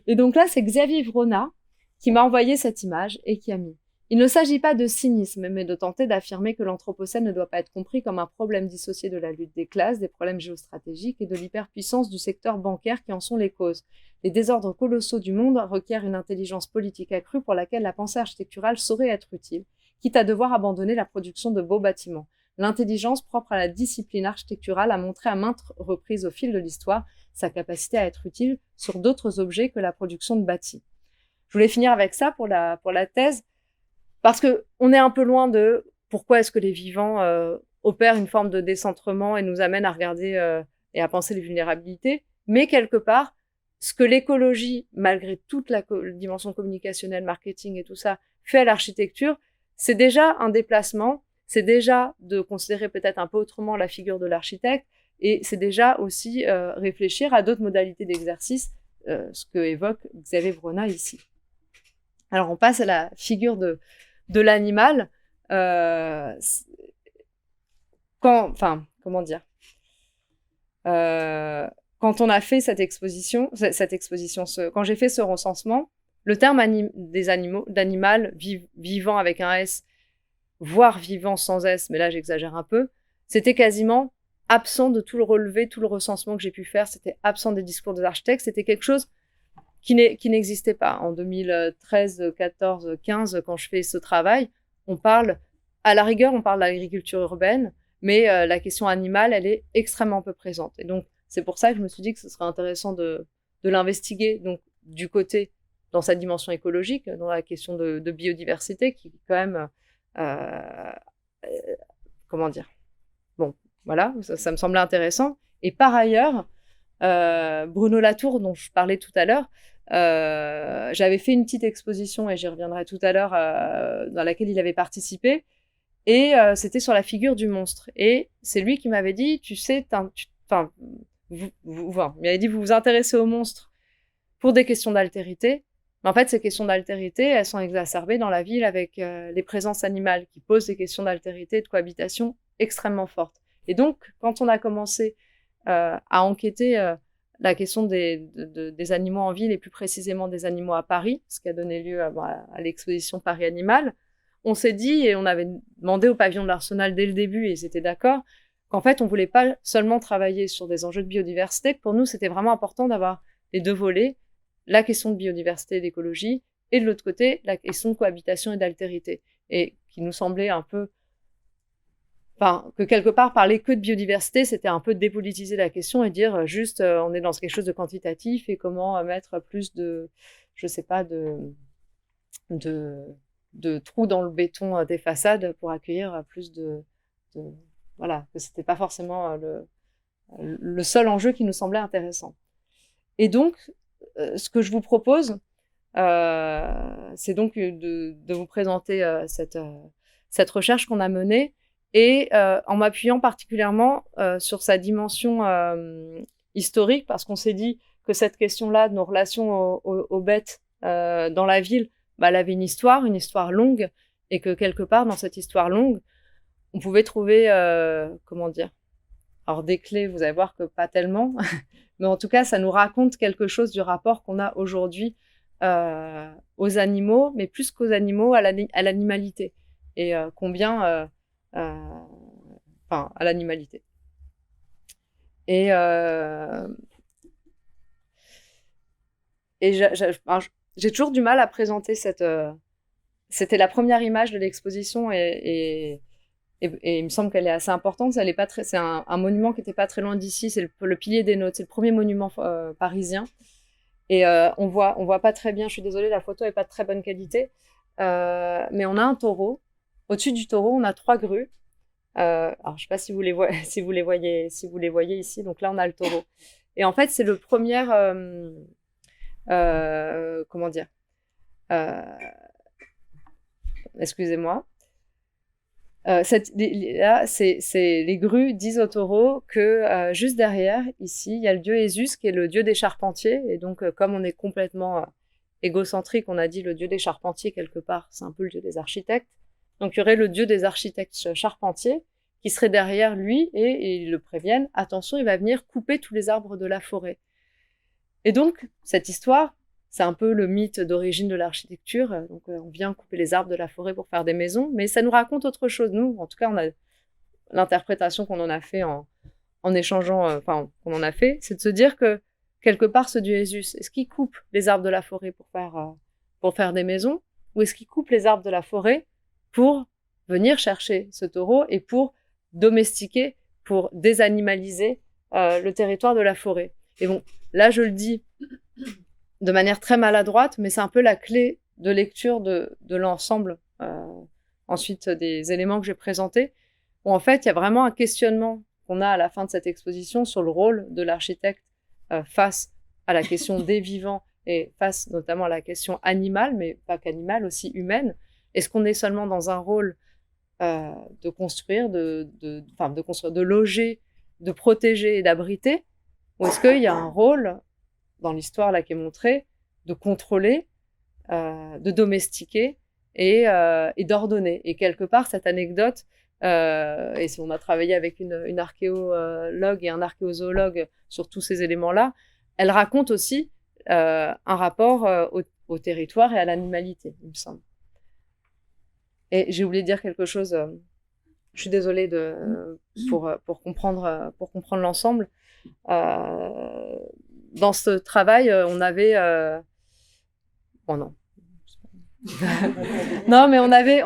Et donc là, c'est Xavier Vrona qui m'a envoyé cette image et qui a mis: il ne s'agit pas de cynisme, mais de tenter d'affirmer que l'Anthropocène ne doit pas être compris comme un problème dissocié de la lutte des classes, des problèmes géostratégiques et de l'hyperpuissance du secteur bancaire qui en sont les causes. Les désordres colossaux du monde requièrent une intelligence politique accrue pour laquelle la pensée architecturale saurait être utile, quitte à devoir abandonner la production de beaux bâtiments. L'intelligence propre à la discipline architecturale a montré à maintes reprises au fil de l'histoire sa capacité à être utile sur d'autres objets que la production de bâtis. Je voulais finir avec ça pour la thèse, parce qu'on est un peu loin de pourquoi est-ce que les vivants opèrent une forme de décentrement et nous amènent à regarder et à penser les vulnérabilités. Mais quelque part, ce que l'écologie, malgré toute la dimension communicationnelle, marketing et tout ça, fait à l'architecture, c'est déjà un déplacement, c'est déjà de considérer peut-être un peu autrement la figure de l'architecte, et c'est déjà aussi réfléchir à d'autres modalités d'exercice, ce que évoque Xavier Vrona ici. Alors on passe à la figure de l'animal. Comment dire, quand on a fait cette exposition, quand j'ai fait ce recensement, le terme d'animal vivant avec un S, voire vivant sans S, mais là j'exagère un peu, c'était quasiment absent de tout le relevé, tout le recensement que j'ai pu faire, c'était absent des discours des architectes, c'était quelque chose qui n'existait pas. En 2013, 14, 15, quand je fais ce travail, à la rigueur, on parle de l'agriculture urbaine, mais la question animale, elle est extrêmement peu présente. Et donc, c'est pour ça que je me suis dit que ce serait intéressant de l'investiguer, donc du côté, dans sa dimension écologique, dans la question de biodiversité, qui est quand même, comment dire, bon, voilà, ça me semblait intéressant. Et par ailleurs, Bruno Latour, dont je parlais tout à l'heure, j'avais fait une petite exposition, et j'y reviendrai tout à l'heure, dans laquelle il avait participé, et c'était sur la figure du monstre. Et c'est lui qui m'avait dit, tu sais, il m'avait dit, vous vous intéressez au monstre pour des questions d'altérité, mais en fait, ces questions d'altérité, elles sont exacerbées dans la ville avec les présences animales qui posent des questions d'altérité et de cohabitation extrêmement fortes. Et donc, quand on a commencé à enquêter la question des animaux en ville, et plus précisément des animaux à Paris, ce qui a donné lieu à l'exposition Paris Animal, on s'est dit, et on avait demandé au pavillon de l'Arsenal dès le début, et ils étaient d'accord, qu'en fait, on ne voulait pas seulement travailler sur des enjeux de biodiversité, que pour nous, c'était vraiment important d'avoir les deux volets, la question de biodiversité et d'écologie, et de l'autre côté, la question de cohabitation et d'altérité, et qui nous semblait un peu... que quelque part, parler que de biodiversité, c'était un peu dépolitiser la question et dire juste, on est dans quelque chose de quantitatif, et comment mettre plus de, je sais pas, de trous dans le béton des façades pour accueillir plus voilà, que c'était pas forcément le seul enjeu qui nous semblait intéressant. Et donc, ce que je vous propose, c'est donc de vous présenter cette recherche qu'on a menée, et en m'appuyant particulièrement sur sa dimension historique, parce qu'on s'est dit que cette question-là de nos relations aux bêtes dans la ville, elle avait une histoire longue, et que quelque part, dans cette histoire longue, on pouvait trouver, comment dire, alors des clés, vous allez voir que pas tellement, mais en tout cas, ça nous raconte quelque chose du rapport qu'on a aujourd'hui aux animaux, mais plus qu'aux animaux, à l'animalité, et combien... à l'animalité. Et j'ai toujours du mal à présenter c'était la première image de l'exposition, et il me semble qu'elle est assez importante. C'est un monument qui n'était pas très loin d'ici, c'est le Pilier des Nôtes, c'est le premier monument parisien. Et on voit pas très bien, je suis désolée, la photo n'est pas de très bonne qualité, mais on a un taureau. Au-dessus du taureau, on a 3 grues. Alors, je ne sais pas si vous les voyez ici. Donc là, on a le taureau. Et en fait, c'est le premier... comment dire excusez-moi. Là, les grues disent au taureau que juste derrière, ici, il y a le dieu Esus, qui est le dieu des charpentiers. Et donc, comme on est complètement égocentrique, on a dit le dieu des charpentiers quelque part, c'est un peu le dieu des architectes. Donc, il y aurait le dieu des architectes charpentiers qui serait derrière lui et ils le préviennent, attention, il va venir couper tous les arbres de la forêt. Et donc, cette histoire, c'est un peu le mythe d'origine de l'architecture. Donc, on vient couper les arbres de la forêt pour faire des maisons, mais ça nous raconte autre chose. Nous, en tout cas, on a l'interprétation qu'on en a fait en échangeant, qu'on en a fait, c'est de se dire que quelque part, ce dieu Esus, est-ce qu'il coupe les arbres de la forêt pour faire des maisons, ou est-ce qu'il coupe les arbres de la forêt pour venir chercher ce taureau et pour domestiquer, pour désanimaliser le territoire de la forêt? Et bon, là, je le dis de manière très maladroite, mais c'est un peu la clé de lecture de l'ensemble, ensuite des éléments que j'ai présentés, où en fait, il y a vraiment un questionnement qu'on a à la fin de cette exposition sur le rôle de l'architecte face à la question des vivants et face notamment à la question animale, mais pas qu'animale, aussi humaine. Est-ce qu'on est seulement dans un rôle de construire, de loger, de protéger et d'abriter, ou est-ce qu'il y a un rôle dans l'histoire là qui est montrée de contrôler, de domestiquer et d'ordonner? Et quelque part, cette anecdote, et si on a travaillé avec une archéologue et un archéozoologue sur tous ces éléments-là, elle raconte aussi un rapport au territoire et à l'animalité, il me semble. Et j'ai oublié de dire quelque chose, je suis désolée pour comprendre l'ensemble. Dans ce travail, on avait... Bon, non. Non, mais on avait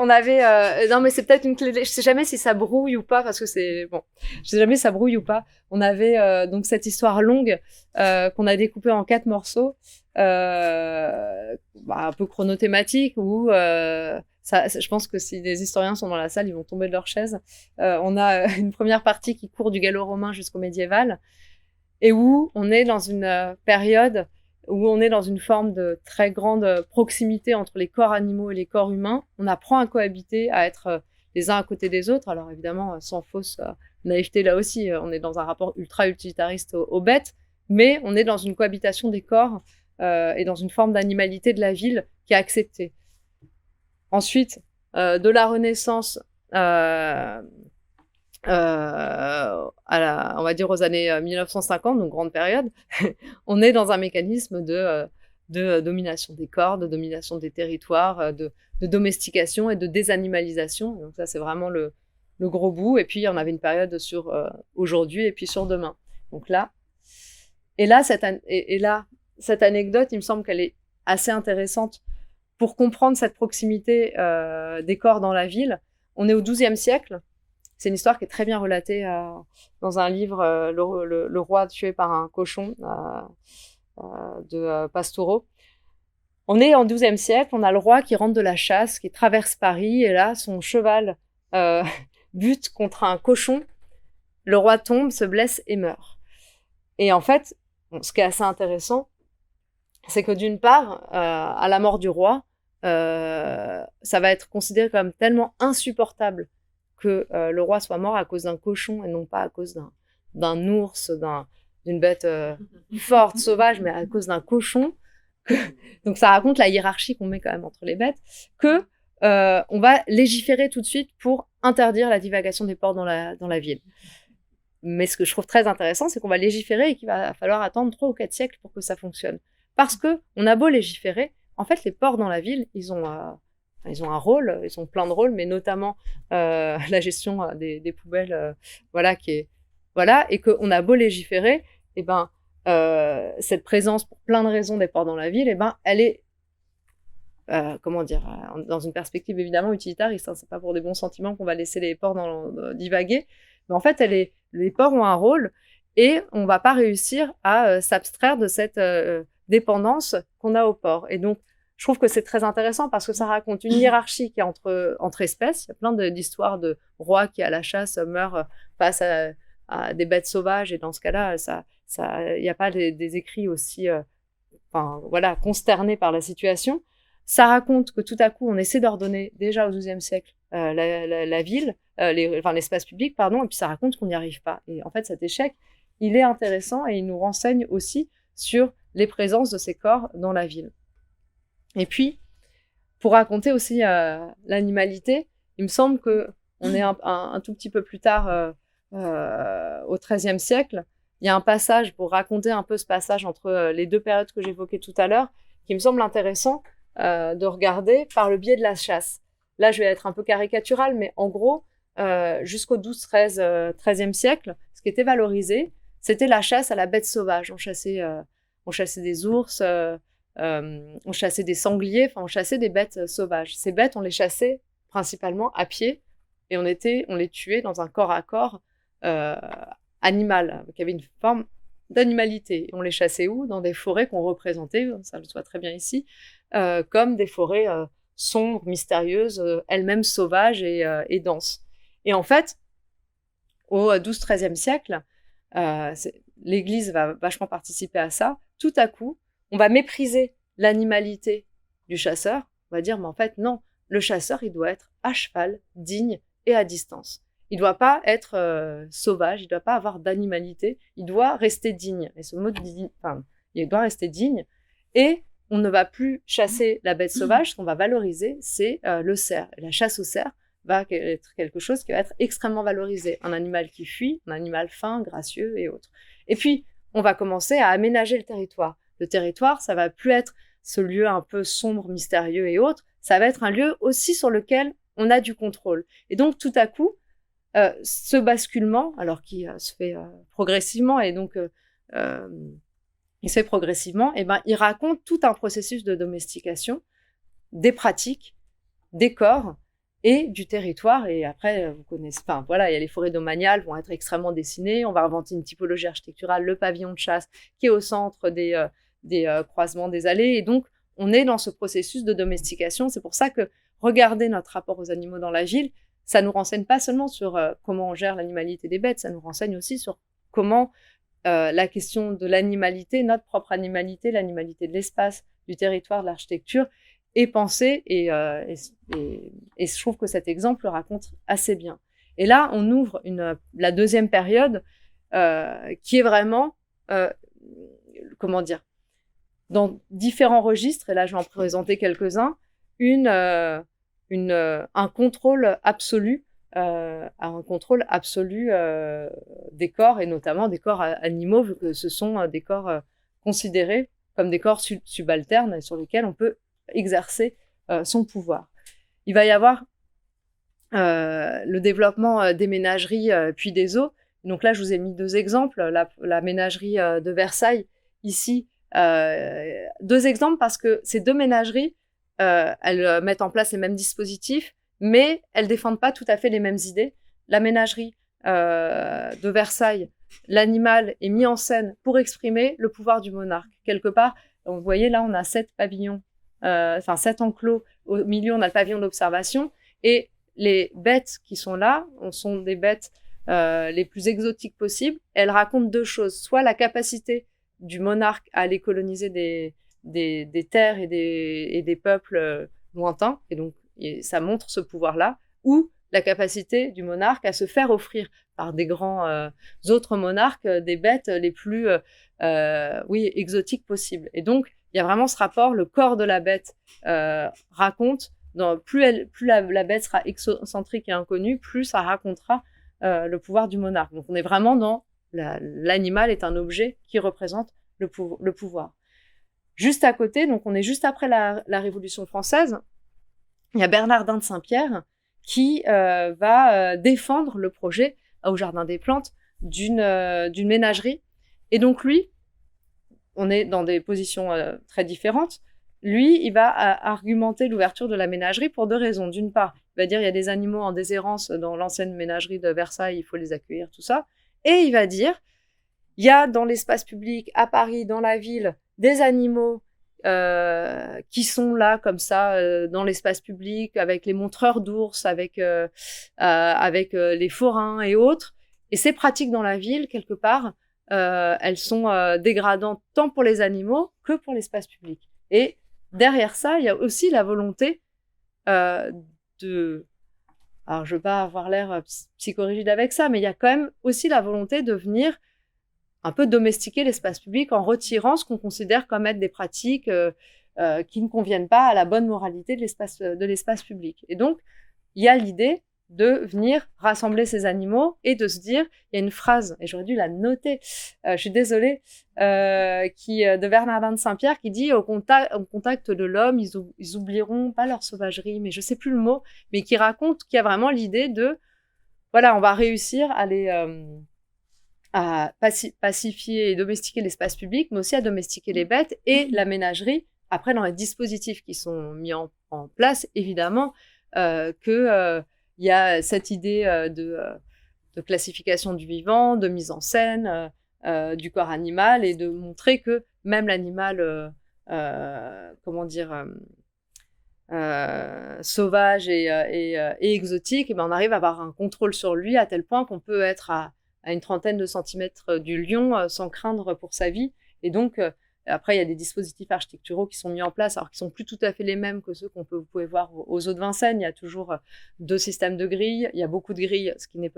non, mais c'est peut-être une clé. Je sais jamais si ça brouille ou pas, parce que c'est bon. Je sais jamais si ça brouille ou pas. On avait donc cette histoire longue qu'on a découpée en 4 morceaux, un peu chronothématique, où je pense que si des historiens sont dans la salle, ils vont tomber de leur chaise. On a une première partie qui court du gallo-romain jusqu'au médiéval, et où on est dans une période où on est dans une forme de très grande proximité entre les corps animaux et les corps humains. On apprend à cohabiter, à être les uns à côté des autres. Alors évidemment, sans fausse naïveté là aussi, on est dans un rapport ultra-utilitariste aux bêtes, mais on est dans une cohabitation des corps et dans une forme d'animalité de la ville qui est acceptée. Ensuite, de la Renaissance on va dire aux années 1950, donc grande période, on est dans un mécanisme de domination des corps, de domination des territoires, de domestication et de désanimalisation. Donc ça, c'est vraiment le gros bout. Et puis, on avait une période sur aujourd'hui et puis sur demain. Donc là, cette anecdote, il me semble qu'elle est assez intéressante pour comprendre cette proximité des corps dans la ville. On est au XIIe siècle. C'est une histoire qui est très bien relatée dans un livre, le roi tué par un cochon de Pastoureau. On est en XIIe siècle, on a le roi qui rentre de la chasse, qui traverse Paris, et là, son cheval bute contre un cochon. Le roi tombe, se blesse et meurt. Et en fait, ce qui est assez intéressant, c'est que d'une part, à la mort du roi, ça va être considéré comme tellement insupportable que le roi soit mort à cause d'un cochon et non pas à cause d'un ours, d'une bête forte, sauvage, mais à cause d'un cochon. Donc ça raconte la hiérarchie qu'on met quand même entre les bêtes, que on va légiférer tout de suite pour interdire la divagation des porcs dans la ville. Mais ce que je trouve très intéressant, c'est qu'on va légiférer et qu'il va falloir attendre 3 ou 4 siècles pour que ça fonctionne. Parce que on a beau légiférer, en fait, les porcs dans la ville, ils ont un rôle, ils ont plein de rôles, mais notamment la gestion des poubelles, et qu'on a beau légiférer, et cette présence pour plein de raisons des porcs dans la ville, elle est, dans une perspective évidemment utilitariste, hein, c'est pas pour des bons sentiments qu'on va laisser les porcs divaguer, mais en fait, les porcs ont un rôle et on va pas réussir à s'abstraire de cette dépendance qu'on a aux porcs. Et donc, je trouve que c'est très intéressant parce que ça raconte une hiérarchie qui est entre espèces. Il y a plein d'histoires de rois qui, à la chasse, meurent face à des bêtes sauvages. Et dans ce cas-là, il n'y a pas des écrits aussi consternés par la situation. Ça raconte que tout à coup, on essaie d'ordonner, déjà au XIIe siècle, la ville, l'espace public, pardon, et puis ça raconte qu'on n'y arrive pas. Et en fait, cet échec, il est intéressant et il nous renseigne aussi sur les présences de ces corps dans la ville. Et puis, pour raconter aussi l'animalité, il me semble qu'on est un tout petit peu plus tard au XIIIe siècle. Il y a un passage, pour raconter un peu ce passage entre les deux périodes que j'évoquais tout à l'heure, qui me semble intéressant de regarder par le biais de la chasse. Là, je vais être un peu caricaturale, mais en gros, jusqu'au XIIe siècle, ce qui était valorisé, c'était la chasse à la bête sauvage. On chassait des ours, on chassait des sangliers, enfin on chassait des bêtes sauvages. Ces bêtes, on les chassait principalement à pied et on les tuait dans un corps à corps animal, qui avait une forme d'animalité. On les chassait où? Dans des forêts qu'on représentait, ça le soit très bien ici, comme des forêts sombres, mystérieuses, elles-mêmes sauvages et denses. Et en fait, au XII-XIIIe siècle, l'Église va vachement participer à ça. Tout à coup, on va mépriser l'animalité du chasseur. On va dire, mais en fait, non, le chasseur, il doit être à cheval, digne et à distance. Il ne doit pas être sauvage, il ne doit pas avoir d'animalité, il doit rester digne. Et ce mot il doit rester digne. Et on ne va plus chasser la bête sauvage, ce qu'on va valoriser, c'est le cerf. Et la chasse au cerf va être quelque chose qui va être extrêmement valorisé. Un animal qui fuit, un animal fin, gracieux et autres. Et puis, on va commencer à aménager le territoire. Le territoire, ça va plus être ce lieu un peu sombre, mystérieux et autres, ça va être un lieu aussi sur lequel on a du contrôle. Et donc, tout à coup, ce basculement, alors qui se fait progressivement, et donc il se fait progressivement, et ben, il raconte tout un processus de domestication, des pratiques, des corps et du territoire. Et après, vous connaissez, enfin voilà, il y a les forêts domaniales vont être extrêmement dessinées. On va inventer une typologie architecturale, le pavillon de chasse qui est au centre des croisements des allées. Et donc, on est dans ce processus de domestication. C'est pour ça que regarder notre rapport aux animaux dans la ville, ça nous renseigne pas seulement sur comment on gère l'animalité des bêtes, ça nous renseigne aussi sur comment la question de l'animalité, notre propre animalité, l'animalité de l'espace, du territoire, de l'architecture, est pensée. Et je trouve que cet exemple le raconte assez bien. Et là, on ouvre la deuxième période qui est vraiment, comment dire, dans différents registres, et là je vais en présenter quelques-uns, un contrôle absolu, des corps, et notamment des corps animaux, vu que ce sont des corps considérés comme des corps subalternes et sur lesquels on peut exercer son pouvoir. Il va y avoir le développement des ménageries puis des zoos. Donc là, je vous ai mis deux exemples. La ménagerie de Versailles, ici, deux exemples parce que ces deux ménageries, elles mettent en place les mêmes dispositifs, mais elles ne défendent pas tout à fait les mêmes idées. La ménagerie de Versailles, l'animal est mis en scène pour exprimer le pouvoir du monarque. Quelque part, vous voyez, là, on a 7 pavillons, 7 enclos. Au milieu, on a le pavillon d'observation. Et les bêtes qui sont là, sont des bêtes les plus exotiques possibles. Elles racontent deux choses. Soit la capacité du monarque à aller coloniser des terres et des peuples lointains, et donc ça montre ce pouvoir-là, ou la capacité du monarque à se faire offrir par des grands autres monarques des bêtes les plus exotiques possibles. Et donc, il y a vraiment ce rapport, le corps de la bête raconte, plus la bête sera excentrique et inconnue, plus ça racontera le pouvoir du monarque. Donc on est vraiment dans l'animal est un objet qui représente le pouvoir. Juste à côté, donc on est juste après la Révolution française, il y a Bernardin de Saint-Pierre qui va défendre le projet au Jardin des Plantes d'une ménagerie. Et donc lui, on est dans des positions très différentes. Lui, il va argumenter l'ouverture de la ménagerie pour deux raisons. D'une part, il va dire il y a des animaux en déshérence dans l'ancienne ménagerie de Versailles, il faut les accueillir, tout ça. Et il va dire il y a dans l'espace public, à Paris, dans la ville, des animaux qui sont là comme ça dans l'espace public, avec les montreurs d'ours, avec les forains et autres. Et ces pratiques dans la ville, quelque part, elles sont dégradantes tant pour les animaux que pour l'espace public. Et derrière ça, il y a aussi la volonté de Alors, je veux pas avoir l'air psychorigide avec ça, mais il y a quand même aussi la volonté de venir un peu domestiquer l'espace public en retirant ce qu'on considère comme être des pratiques qui ne conviennent pas à la bonne moralité de l'espace public. Et donc, il y a l'idée de venir rassembler ces animaux et de se dire, il y a une phrase, et j'aurais dû la noter, je suis désolée, de Bernardin de Saint-Pierre qui dit au contact de l'homme, ils oublieront pas leur sauvagerie, mais je sais plus le mot, mais qui raconte qu'il y a vraiment l'idée de, voilà, on va réussir à pacifier et domestiquer l'espace public, mais aussi à domestiquer les bêtes et la ménagerie. Après, dans les dispositifs qui sont mis en place, évidemment, il y a cette idée de classification du vivant, de mise en scène du corps animal et de montrer que même l'animal, sauvage et exotique, et ben on arrive à avoir un contrôle sur lui à tel point qu'on peut être à une trentaine de centimètres du lion sans craindre pour sa vie. Et donc, après, il y a des dispositifs architecturaux qui sont mis en place, alors qui sont plus tout à fait les mêmes que ceux vous pouvez voir aux zoos de Vincennes. Il y a toujours 2 systèmes de grilles. Il y a beaucoup de grilles, ce qui n'est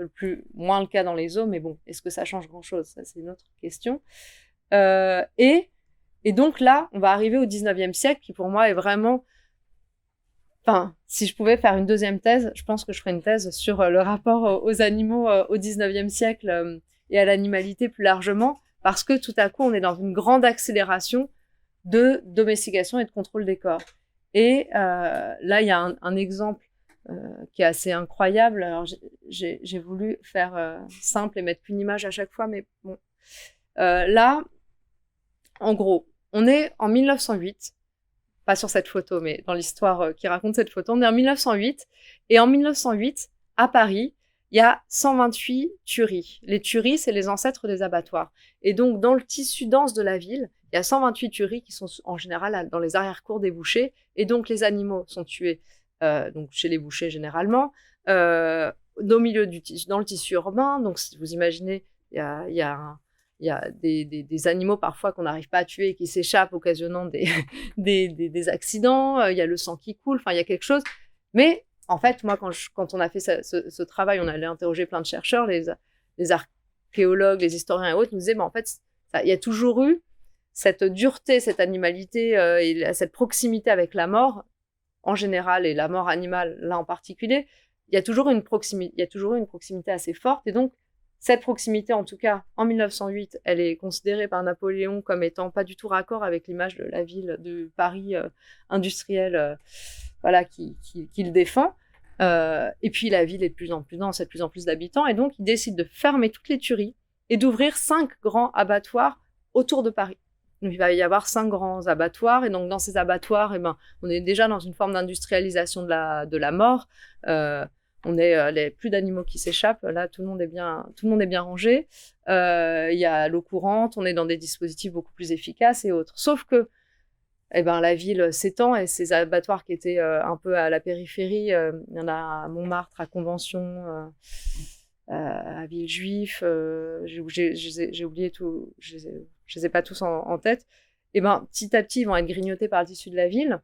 moins le cas dans les zoos. Mais bon, est-ce que ça change grand-chose? Ça, c'est une autre question. Et donc là, on va arriver au 19e siècle, qui pour moi est vraiment... Enfin, si je pouvais faire une deuxième thèse, je pense que je ferais une thèse sur le rapport aux animaux au 19e siècle et à l'animalité plus largement, parce que tout à coup, on est dans une grande accélération de domestication et de contrôle des corps. Et là, il y a un exemple qui est assez incroyable. Alors, j'ai voulu faire simple et mettre qu'une image à chaque fois, mais bon. Là, en gros, on est en 1908, pas sur cette photo, mais dans l'histoire qui raconte cette photo, on est en 1908, et en 1908, à Paris, il y a 128 tueries. Les tueries, c'est les ancêtres des abattoirs. Et donc, dans le tissu dense de la ville, il y a 128 tueries qui sont en général dans les arrière-cours des bouchers, et donc les animaux sont tués donc chez les bouchers généralement, au milieu dans le tissu urbain. Donc, vous imaginez, il y a des animaux parfois qu'on n'arrive pas à tuer et qui s'échappent, occasionnant des accidents. Il y a le sang qui coule. Enfin, il y a quelque chose. Mais en fait, moi, quand on a fait ce travail, on allait interroger plein de chercheurs, les archéologues, les historiens et autres, nous disaient, en fait, il y a toujours eu cette dureté, cette animalité et cette proximité avec la mort en général et la mort animale là en particulier. Il y a toujours une proximité assez forte, et donc cette proximité, en tout cas, en 1908, elle est considérée par Napoléon comme étant pas du tout raccord avec l'image de la ville de Paris industrielle, voilà, qui le défend. Et puis la ville est de plus en plus dense, il y a de plus en plus d'habitants, et donc il décide de fermer toutes les tueries et d'ouvrir 5 grands abattoirs autour de Paris. Donc il va y avoir 5 grands abattoirs, et donc dans ces abattoirs, on est déjà dans une forme d'industrialisation de la mort. On est plus d'animaux qui s'échappent. Là, tout le monde est bien rangé. Il y a l'eau courante. On est dans des dispositifs beaucoup plus efficaces et autres. Sauf que, la ville s'étend, et ces abattoirs qui étaient un peu à la périphérie, il y en a à Montmartre, à Convention, à Villejuif. J'ai oublié tout. Je les ai pas tous en tête. Petit à petit, ils vont être grignotés par le tissu de la ville,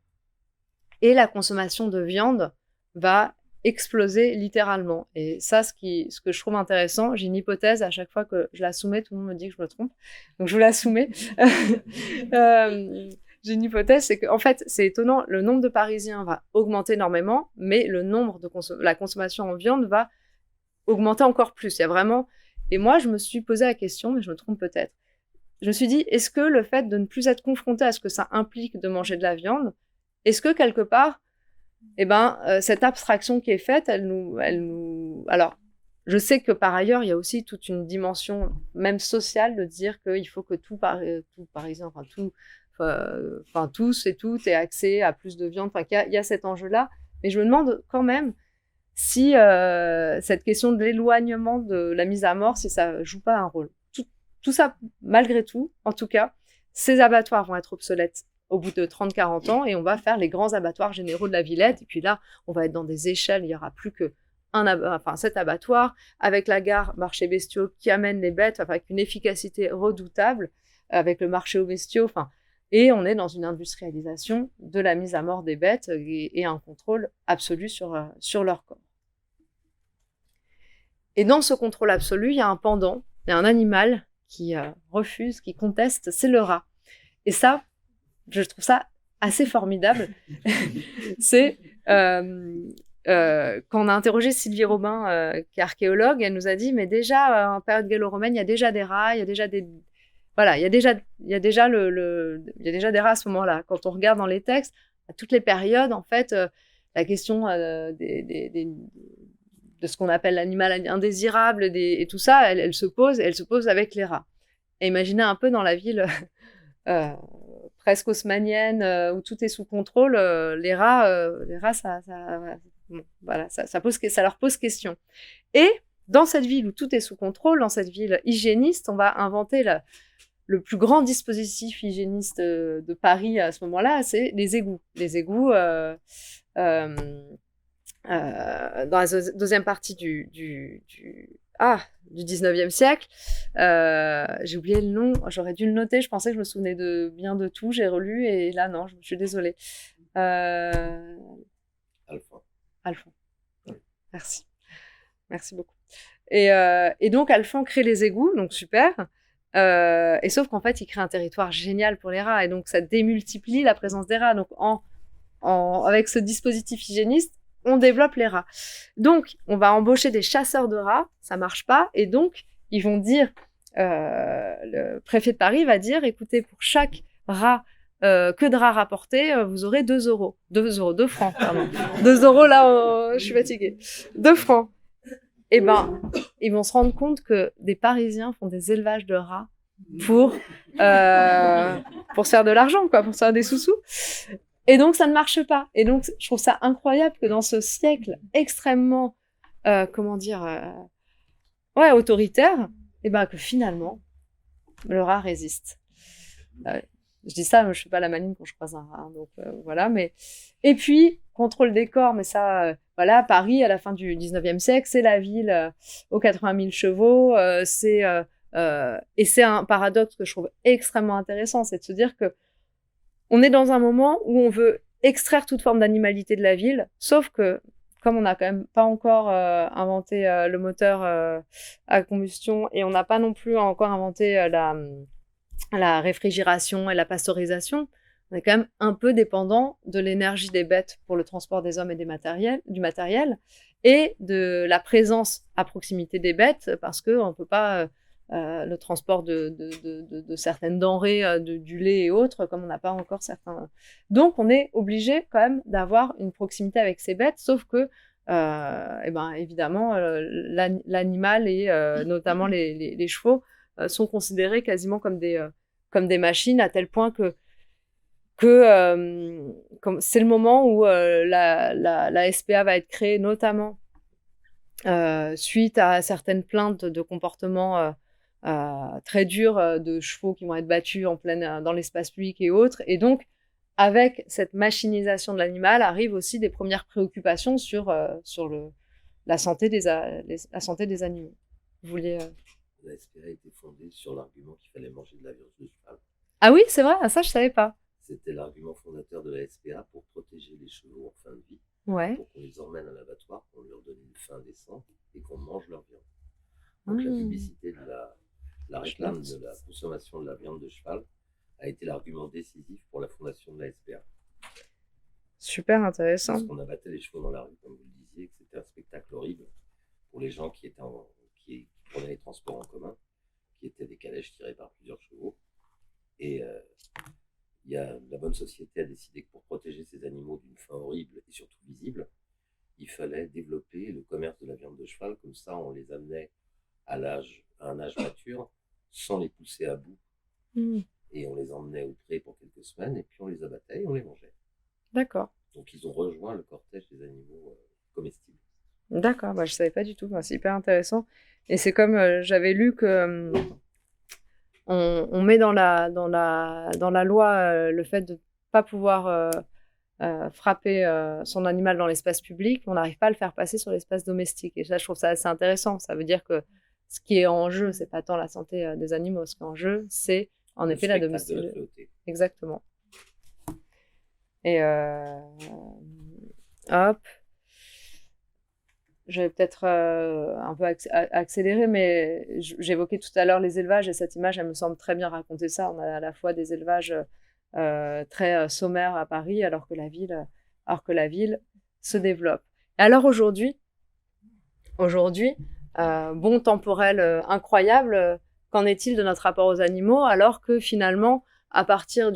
et la consommation de viande va exploser littéralement. Et ça, ce que je trouve intéressant, j'ai une hypothèse, à chaque fois que je la soumets, tout le monde me dit que je me trompe, donc je vous la soumets. J'ai une hypothèse, c'est qu'en fait, c'est étonnant, le nombre de Parisiens va augmenter énormément, mais le nombre la consommation en viande va augmenter encore plus. Il y a vraiment... Et moi, je me suis posé la question, mais je me trompe peut-être. Je me suis dit, est-ce que le fait de ne plus être confronté à ce que ça implique de manger de la viande, est-ce que quelque part, cette abstraction qui est faite, elle nous... Alors, je sais que par ailleurs, il y a aussi toute une dimension même sociale de dire qu'il faut que tout Parisien, tous et toutes aient accès à plus de viande. Enfin, il y a cet enjeu-là. Mais je me demande quand même si cette question de l'éloignement de la mise à mort, si ça joue pas un rôle. Tout ça, malgré tout, en tout cas, ces abattoirs vont être obsolètes au bout de 30-40 ans, et on va faire les grands abattoirs généraux de la Villette. Et puis là, on va être dans des échelles, il n'y aura plus que 7 abattoirs, avec la gare marché bestiaux qui amène les bêtes, avec une efficacité redoutable, avec le marché aux bestiaux, et on est dans une industrialisation de la mise à mort des bêtes et un contrôle absolu sur leur corps. Et dans ce contrôle absolu, il y a un pendant, il y a un animal qui refuse, qui conteste, c'est le rat. Et ça, je trouve ça assez formidable. C'est quand on a interrogé Sylvie Robin, qui est archéologue, elle nous a dit, mais déjà, en période gallo-romaine, il y a déjà des rats, il y a déjà des... Voilà, il y a déjà des rats à ce moment-là. Quand on regarde dans les textes, à toutes les périodes, en fait, la question de ce qu'on appelle l'animal indésirable et tout ça, elle se pose avec les rats. Et imaginez un peu dans la ville presque haussmannienne où tout est sous contrôle, les rats, ça leur pose question. Et dans cette ville où tout est sous contrôle, dans cette ville hygiéniste, on va inventer le plus grand dispositif hygiéniste de Paris à ce moment-là, c'est les égouts. Les égouts, dans la deuxième partie du 19e siècle. J'ai oublié le nom, j'aurais dû le noter, je pensais que je me souvenais bien de tout, j'ai relu et là non, je suis désolée. Alphand. Merci beaucoup. Et donc Alphand crée les égouts, donc super. Et sauf qu'en fait, il crée un territoire génial pour les rats et donc ça démultiplie la présence des rats. Donc avec ce dispositif hygiéniste, on développe les rats. Donc, on va embaucher des chasseurs de rats, ça marche pas, et donc, ils vont dire, le préfet de Paris va dire, écoutez, pour chaque rat, que de rats rapportés, vous aurez 2 euros. 2 francs, pardon. 2 euros, là, je suis fatiguée. 2 francs. Eh ben, ils vont se rendre compte que des Parisiens font des élevages de rats pour se faire de l'argent, quoi, pour se faire des sous-sous. Et donc, ça ne marche pas. Et donc, je trouve ça incroyable que dans ce siècle extrêmement, autoritaire, et ben, que finalement, le rat résiste. Je dis ça, mais je fais pas la maligne quand je croise un rat. Donc, voilà. Et puis, contrôle des corps, mais ça, voilà, Paris, à la fin du 19e siècle, c'est la ville aux 80 000 chevaux. Et c'est un paradoxe que je trouve extrêmement intéressant, c'est de se dire que on est dans un moment où on veut extraire toute forme d'animalité de la ville, sauf que, comme on n'a quand même pas encore inventé le moteur à combustion et on n'a pas non plus encore inventé la réfrigération et la pasteurisation, on est quand même un peu dépendant de l'énergie des bêtes pour le transport des hommes et du matériel et de la présence à proximité des bêtes parce qu'on ne peut pas... le transport de certaines denrées, du lait et autres, comme on n'a pas encore certains. Donc, on est obligé quand même d'avoir une proximité avec ces bêtes, sauf que, évidemment, l'animal et notamment les chevaux sont considérés quasiment comme des machines, à tel point que c'est le moment où la SPA va être créée, notamment suite à certaines plaintes de comportements très durs de chevaux qui vont être battus dans l'espace public et autres. Et donc, avec cette machinisation de l'animal, arrivent aussi des premières préoccupations sur la santé des animaux. Vous vouliez... La SPA a été fondée sur l'argument qu'il fallait manger de la viande de cheval. Ah oui, c'est vrai, ça je savais pas. C'était l'argument fondateur de la SPA pour protéger les chevaux en fin de vie, pour qu'on les emmène à l'abattoir, qu'on leur donne une faim décente et qu'on mange leur viande. Donc la publicité de la réclame de la consommation de la viande de cheval a été l'argument décisif pour la fondation de la SPA. Super intéressant. Parce qu'on abattait les chevaux dans la rue, comme vous le disiez, que c'était un spectacle horrible pour les gens qui prenaient les transports en commun, qui étaient des calèches tirées par plusieurs chevaux. Et la bonne société a décidé que pour protéger ces animaux d'une faim horrible et surtout visible, il fallait développer le commerce de la viande de cheval. Comme ça, on les amenait à un âge mature sans les pousser à bout. Et on les emmenait au pré pour quelques semaines et puis on les abattait et on les mangeait. D'accord. Donc ils ont rejoint le cortège des animaux comestibles. D'accord, je ne savais pas du tout. C'est hyper intéressant. Et c'est comme j'avais lu que on met dans la loi le fait de ne pas pouvoir frapper son animal dans l'espace public, on n'arrive pas à le faire passer sur l'espace domestique. Et ça, je trouve ça assez intéressant. Ça veut dire que ce qui est en jeu, c'est pas tant la santé des animaux. Ce qui est en jeu, c'est en effet la domestication. Exactement. Et hop. je vais peut-être un peu accélérer, mais j'évoquais tout à l'heure les élevages et cette image, elle me semble très bien raconter ça. On a à la fois des élevages très sommaires à Paris, alors que la ville se développe. Et alors aujourd'hui, bond temporel incroyable, qu'en est-il de notre rapport aux animaux, alors que finalement, à partir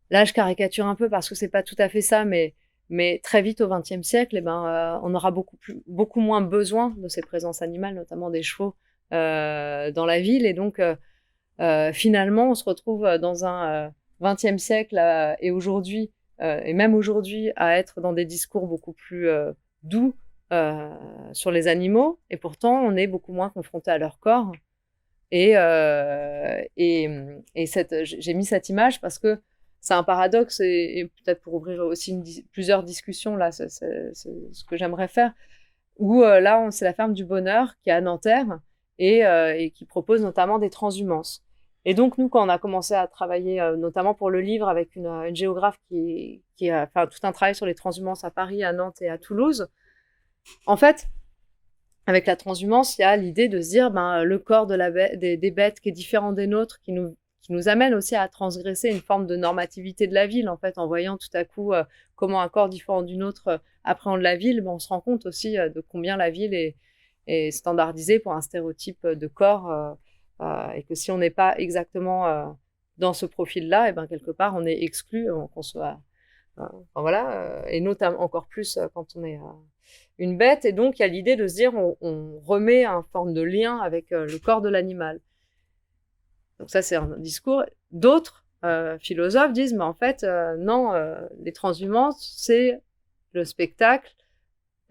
là je caricature un peu parce que c'est pas tout à fait ça, mais très vite au XXe siècle, on aura beaucoup moins besoin de ces présences animales, notamment des chevaux dans la ville. Et donc, finalement, on se retrouve dans un XXe siècle et aujourd'hui, et même aujourd'hui, à être dans des discours beaucoup plus doux sur les animaux. Et pourtant, on est beaucoup moins confronté à leur corps. Et j'ai mis cette image parce que c'est un paradoxe et peut-être pour ouvrir aussi plusieurs discussions, là, c'est ce que j'aimerais faire, où là, c'est la ferme du Bonheur qui est à Nanterre et qui propose notamment des transhumances. Et donc, nous, quand on a commencé à travailler, notamment pour le livre, avec une géographe qui a fait tout un travail sur les transhumances à Paris, à Nantes et à Toulouse, en fait, avec la transhumance, il y a l'idée de se dire le corps des bêtes qui est différent des nôtres, qui nous amène aussi à transgresser une forme de normativité de la ville, en fait, en voyant tout à coup comment un corps différent du nôtre appréhende la ville, on se rend compte aussi de combien la ville est standardisée pour un stéréotype de corps et que si on n'est pas exactement dans ce profil-là, quelque part, on est exclu, qu'on soit... et notamment encore plus quand on est une bête. Et donc, il y a l'idée de se dire on remet une forme de lien avec le corps de l'animal. Donc ça, c'est un discours. D'autres philosophes disent, mais en fait, non, les transhumances, c'est le spectacle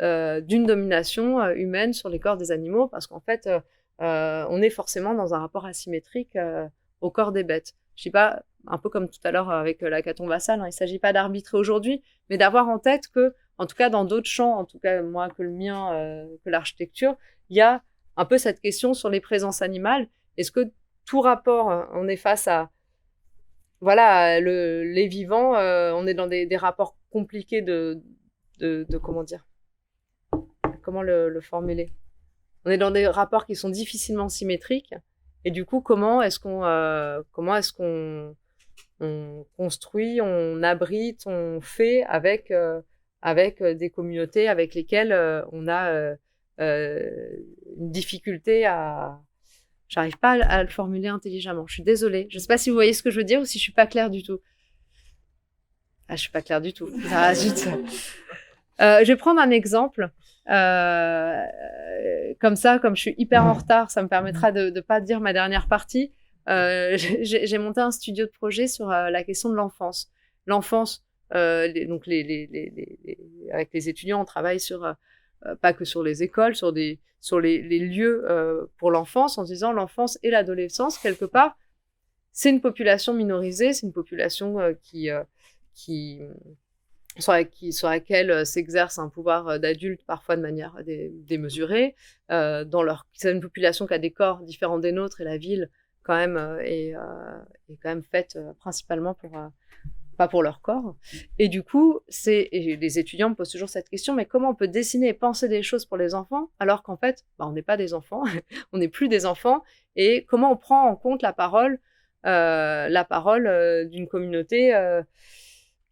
d'une domination humaine sur les corps des animaux, parce qu'en fait, on est forcément dans un rapport asymétrique au corps des bêtes. Je ne sais pas, un peu comme tout à l'heure avec l'hécatombe vassale, il ne s'agit pas d'arbitrer aujourd'hui, mais d'avoir en tête que, en tout cas dans d'autres champs, en tout cas moi que le mien, que l'architecture, il y a un peu cette question sur les présences animales. Est-ce que tout rapport, on est face à les vivants, on est dans des rapports compliqués de comment dire, comment le formuler. On est dans des rapports qui sont difficilement symétriques. Et du coup, comment est-ce qu'on construit, on abrite, on fait avec des communautés avec lesquelles on a une difficulté à... J'arrive pas à le formuler intelligemment. Je suis désolée. Je sais pas si vous voyez ce que je veux dire ou si je suis pas claire du tout. Ah, je suis pas claire du tout. Ah, zut. Je vais prendre un exemple. Comme ça, comme je suis hyper en retard, ça me permettra de pas dire ma dernière partie. J'ai monté un studio de projet sur la question de l'enfance. L'enfance, donc avec les étudiants, on travaille sur pas que sur les écoles, sur les lieux pour l'enfance, en disant l'enfance et l'adolescence, quelque part, c'est une population minorisée, c'est une population sur laquelle s'exerce un pouvoir d'adulte parfois de manière démesurée. C'est une population qui a des corps différents des nôtres et la ville quand même est quand même faite principalement pas pour leur corps. Et du coup, et les étudiants me posent toujours cette question, mais comment on peut dessiner et penser des choses pour les enfants alors qu'en fait, on n'est pas des enfants, on n'est plus des enfants, et comment on prend en compte la parole d'une communauté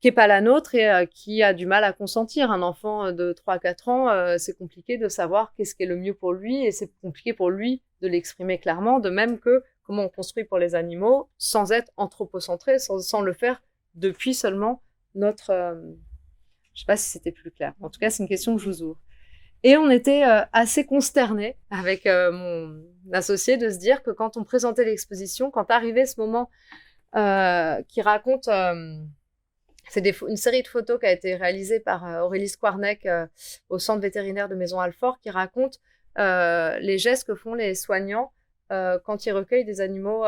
qui n'est pas la nôtre et qui a du mal à consentir. Un enfant de 3-4 ans, c'est compliqué de savoir qu'est-ce qui est le mieux pour lui, et c'est compliqué pour lui de l'exprimer clairement, de même que comment on construit pour les animaux sans être anthropocentré, sans le faire depuis seulement notre... je ne sais pas si c'était plus clair. En tout cas, c'est une question que je vous ouvre. Et on était assez consternés avec mon associé de se dire que quand on présentait l'exposition, quand arrivait ce moment qui raconte... c'est une série de photos qui a été réalisée par Aurélie Squarneck au centre vétérinaire de Maison-Alfort, qui raconte les gestes que font les soignants quand ils recueillent des animaux,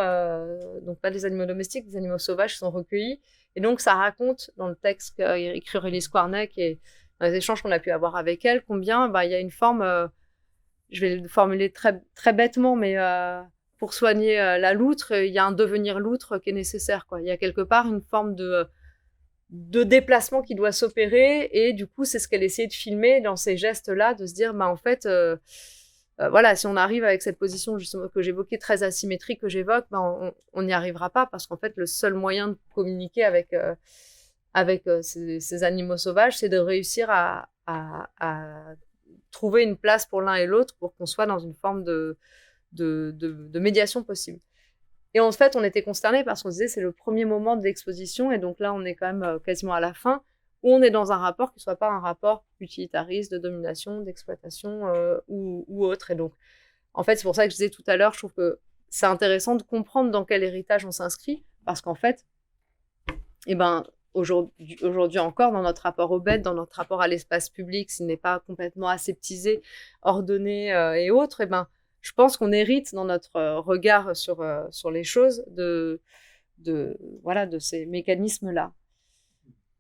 donc pas des animaux domestiques, des animaux sauvages qui sont recueillis. Et donc, ça raconte dans le texte qu'a écrit Aurélie Squarneck et dans les échanges qu'on a pu avoir avec elle, combien il y a une forme, je vais le formuler très, très bêtement, mais pour soigner la loutre, il y a un devenir loutre qui est nécessaire, quoi. Il y a quelque part une forme de déplacement qui doit s'opérer. Et du coup, c'est ce qu'elle essayait de filmer dans ces gestes-là, de se dire, bah, en fait, voilà, si on arrive avec cette position justement que j'évoquais, très asymétrique que j'évoque, ben on n'y arrivera pas parce qu'en fait, le seul moyen de communiquer avec ces animaux sauvages, c'est de réussir à trouver une place pour l'un et l'autre pour qu'on soit dans une forme de médiation possible. Et en fait, on était consternés parce qu'on se disait c'est le premier moment de l'exposition et donc là, on est quand même quasiment à la fin où on est dans un rapport qui ne soit pas un rapport utilitariste de domination, d'exploitation ou autre. Et donc, en fait, c'est pour ça que je disais tout à l'heure, je trouve que c'est intéressant de comprendre dans quel héritage on s'inscrit parce qu'en fait, aujourd'hui encore, dans notre rapport aux bêtes, dans notre rapport à l'espace public, s'il n'est pas complètement aseptisé, ordonné et autres, je pense qu'on hérite dans notre regard sur les choses de ces mécanismes-là.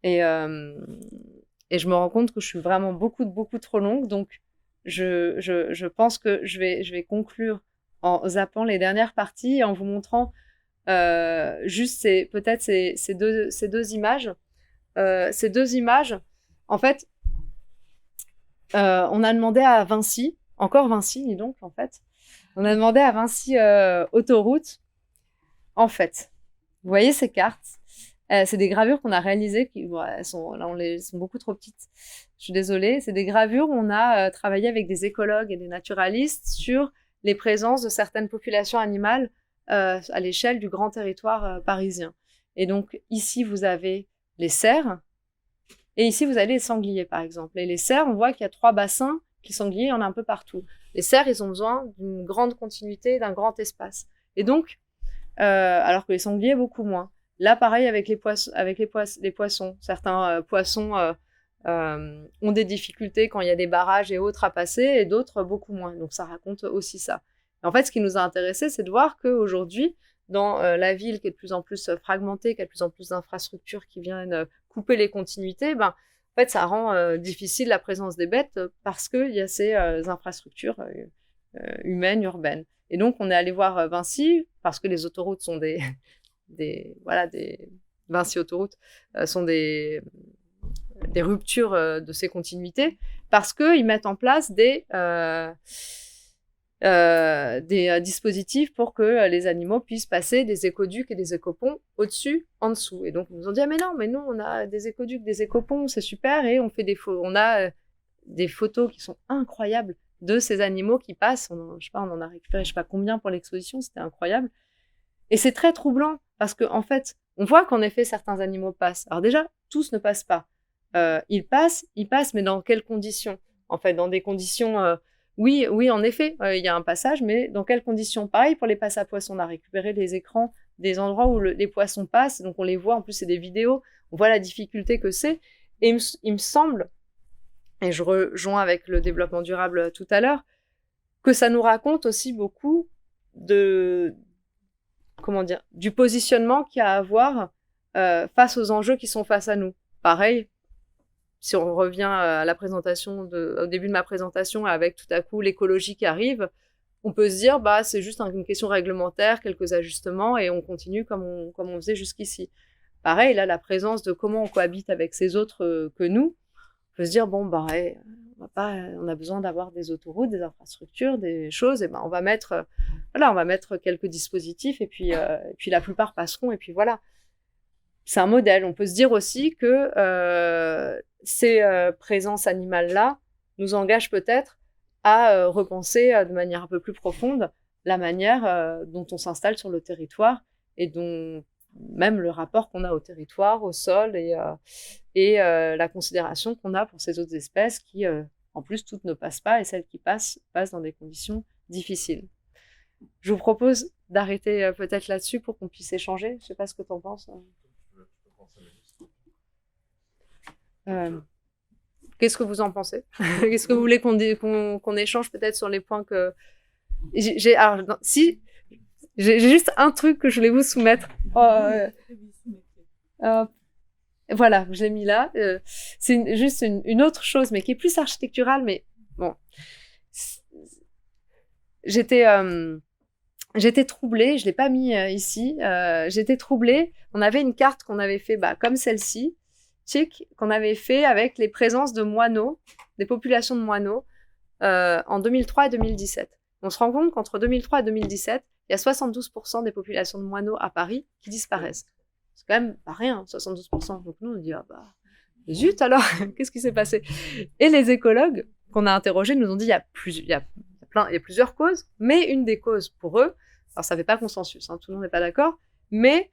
Et je me rends compte que je suis vraiment beaucoup trop longue, donc je pense que je vais conclure en zappant les dernières parties et en vous montrant juste ces deux images. Ces deux images, en fait, on a demandé à Vinci, encore Vinci, dis donc, en fait, on a demandé à Vinci Autoroute, en fait, vous voyez ces cartes, c'est des gravures qu'on a réalisées, elles sont beaucoup trop petites, je suis désolée, c'est des gravures où on a travaillé avec des écologues et des naturalistes sur les présences de certaines populations animales à l'échelle du grand territoire parisien. Et donc, ici, vous avez les cerfs, et ici, vous avez les sangliers, par exemple. Et les cerfs, on voit qu'il y a 3 bassins, les sangliers, il y en a un peu partout. Les cerfs, ils ont besoin d'une grande continuité, d'un grand espace. Et donc, alors que les sangliers, beaucoup moins. Là, pareil avec les poissons. Certains poissons ont des difficultés quand il y a des barrages et autres à passer, et d'autres beaucoup moins. Donc, ça raconte aussi ça. En fait, ce qui nous a intéressé, c'est de voir qu'aujourd'hui, dans la ville qui est de plus en plus fragmentée, qui a de plus en plus d'infrastructures qui viennent couper les continuités, en fait, ça rend difficile la présence des bêtes parce qu'il y a ces infrastructures humaines, urbaines. Et donc, on est allé voir Vinci, parce que les autoroutes sont Vinci Autoroutes sont des ruptures de ces continuités, parce qu'ils mettent en place des dispositifs pour que les animaux puissent passer des écoducs et des écoponts au-dessus, en dessous. Et donc, ils nous ont dit, ah, mais non, on a des écoducs, des écoponts, c'est super, et on fait on a des photos qui sont incroyables de ces animaux qui passent. On en a récupéré, je sais pas combien pour l'exposition, c'était incroyable. Et c'est très troublant, parce qu'en fait, on voit qu'en effet, certains animaux passent. Alors déjà, tous ne passent pas. Ils passent, mais dans quelles conditions ? En fait, dans des conditions... Oui, en effet, il y a un passage, mais dans quelles conditions ? Pareil pour les passes à poissons, on a récupéré les écrans des endroits où les poissons passent, donc on les voit, en plus c'est des vidéos, on voit la difficulté que c'est, et il me semble, et je rejoins avec le développement durable tout à l'heure, que ça nous raconte aussi beaucoup du positionnement qu'il y a à avoir face aux enjeux qui sont face à nous. Pareil, si on revient à la présentation au début de ma présentation, avec tout à coup l'écologie qui arrive, on peut se dire c'est juste une question réglementaire, quelques ajustements, et on continue comme on faisait jusqu'ici. Pareil, là, la présence de comment on cohabite avec ces autres que nous, on peut se dire on a besoin d'avoir des autoroutes, des infrastructures, des choses, et on va mettre quelques dispositifs, et puis la plupart passeront, et puis voilà. C'est un modèle. On peut se dire aussi que ces présences animales-là nous engagent peut-être à repenser de manière un peu plus profonde la manière dont on s'installe sur le territoire, et dont même le rapport qu'on a au territoire, au sol, et la considération qu'on a pour ces autres espèces qui, en plus, toutes ne passent pas, et celles qui passent dans des conditions difficiles. Je vous propose d'arrêter peut-être là-dessus pour qu'on puisse échanger. Je ne sais pas ce que tu en penses. Qu'est-ce que vous en pensez ? Qu'est-ce que vous voulez qu'on échange peut-être sur les points que... J'ai juste un truc que je voulais vous soumettre. Voilà, je l'ai mis là. C'est juste une autre chose, mais qui est plus architecturale, mais bon. J'étais troublée, je ne l'ai pas mis ici, j'étais troublée. On avait une carte qu'on avait fait comme celle-ci, diagnostic qu'on avait fait avec les présences de moineaux, des populations de moineaux, en 2003 et 2017. On se rend compte qu'entre 2003 et 2017, il y a 72% des populations de moineaux à Paris qui disparaissent. C'est quand même pas rien, 72%. Donc nous, on dit, ah bah, zut alors, qu'est-ce qui s'est passé? Et les écologues qu'on a interrogés nous ont dit, il y a plusieurs causes, mais une des causes pour eux, alors ça fait pas consensus, hein, tout le monde n'est pas d'accord, mais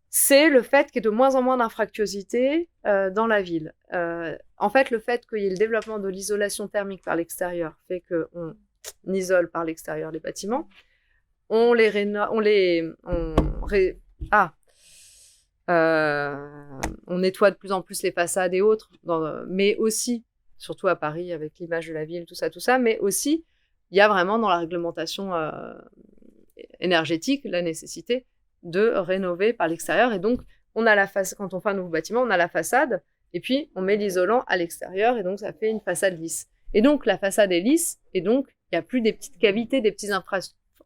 c'est le fait qu'il y ait de moins en moins d'infractuosité dans la ville. En fait, le fait qu'il y ait le développement de l'isolation thermique par l'extérieur fait qu'on isole par l'extérieur les bâtiments, on nettoie de plus en plus les façades et autres, mais aussi, surtout à Paris avec l'image de la ville, tout ça, mais aussi, il y a vraiment dans la réglementation énergétique la nécessité de rénover par l'extérieur. Et donc, quand on fait un nouveau bâtiment, on a la façade, et puis on met l'isolant à l'extérieur, et donc ça fait une façade lisse. Et donc, la façade est lisse, et donc, il n'y a plus des petites cavités, des petites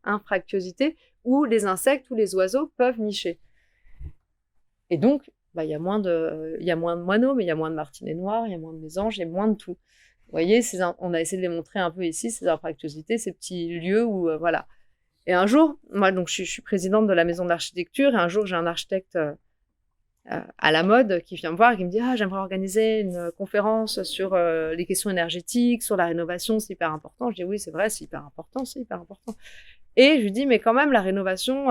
infractuosités où les insectes ou les oiseaux peuvent nicher. Et donc, il y a moins de moineaux, mais il y a moins de martinets noirs, il y a moins de mésanges, il y a moins de tout. Vous voyez, on a essayé de les montrer un peu ici, ces infractuosités, ces petits lieux où, voilà. Et un jour, moi, donc, je suis présidente de la maison de l'architecture, et un jour, j'ai un architecte à la mode qui vient me voir et qui me dit « Ah, j'aimerais organiser une conférence sur les questions énergétiques, sur la rénovation, c'est hyper important. » Je dis « Oui, c'est vrai, c'est hyper important, c'est hyper important. » Et je lui dis « Mais quand même, la rénovation,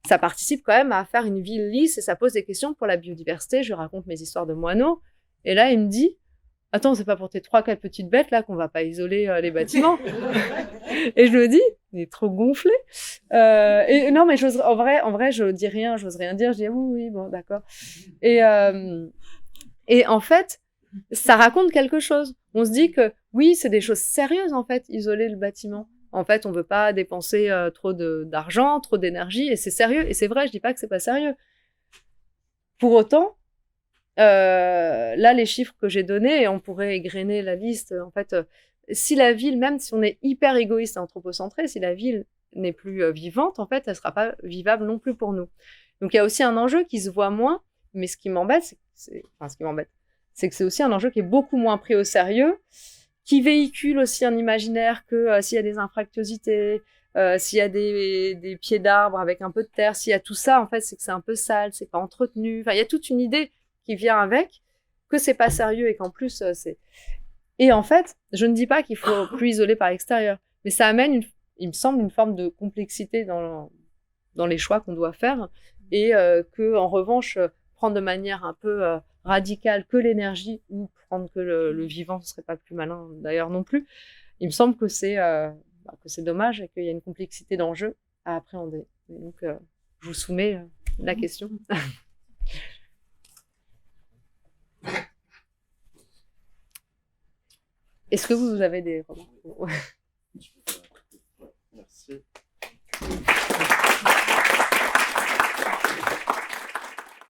ça participe quand même à faire une ville lisse et ça pose des questions pour la biodiversité. » Je lui raconte mes histoires de moineaux. Et là, il me dit « Attends, c'est pas pour tes 3-4 petites bêtes là qu'on va pas isoler les bâtiments. » Et je me dis, il est trop gonflé. Et non, mais en vrai, je dis rien, j'ose rien dire. Je dis oui, bon, d'accord. Et en fait, ça raconte quelque chose. On se dit que oui, c'est des choses sérieuses en fait, isoler le bâtiment. En fait, on veut pas dépenser trop d'argent, trop d'énergie, et c'est sérieux. Et c'est vrai, je dis pas que c'est pas sérieux. Pour autant, là, les chiffres que j'ai donnés, et on pourrait égrener la liste, en fait, si la ville, même si on est hyper égoïste et anthropocentré, si la ville n'est plus vivante, en fait, elle sera pas vivable non plus pour nous. Donc, il y a aussi un enjeu qui se voit moins, mais ce qui m'embête, c'est que c'est aussi un enjeu qui est beaucoup moins pris au sérieux, qui véhicule aussi un imaginaire que s'il y a des infractuosités, s'il y a des pieds d'arbres avec un peu de terre, s'il y a tout ça, en fait, c'est que c'est un peu sale, c'est pas entretenu. Enfin, il y a toute une idée qui vient avec, que c'est pas sérieux et qu'en plus, c'est... Et en fait, je ne dis pas qu'il faut plus isoler par l'extérieur, mais ça amène, il me semble, une forme de complexité dans les choix qu'on doit faire, et que, en revanche, prendre de manière un peu radicale que l'énergie, ou prendre que le vivant, ce serait pas plus malin d'ailleurs non plus, il me semble que c'est dommage et qu'il y a une complexité d'enjeux à appréhender. Et donc, je vous soumets la question. Est-ce que vous avez des remarques?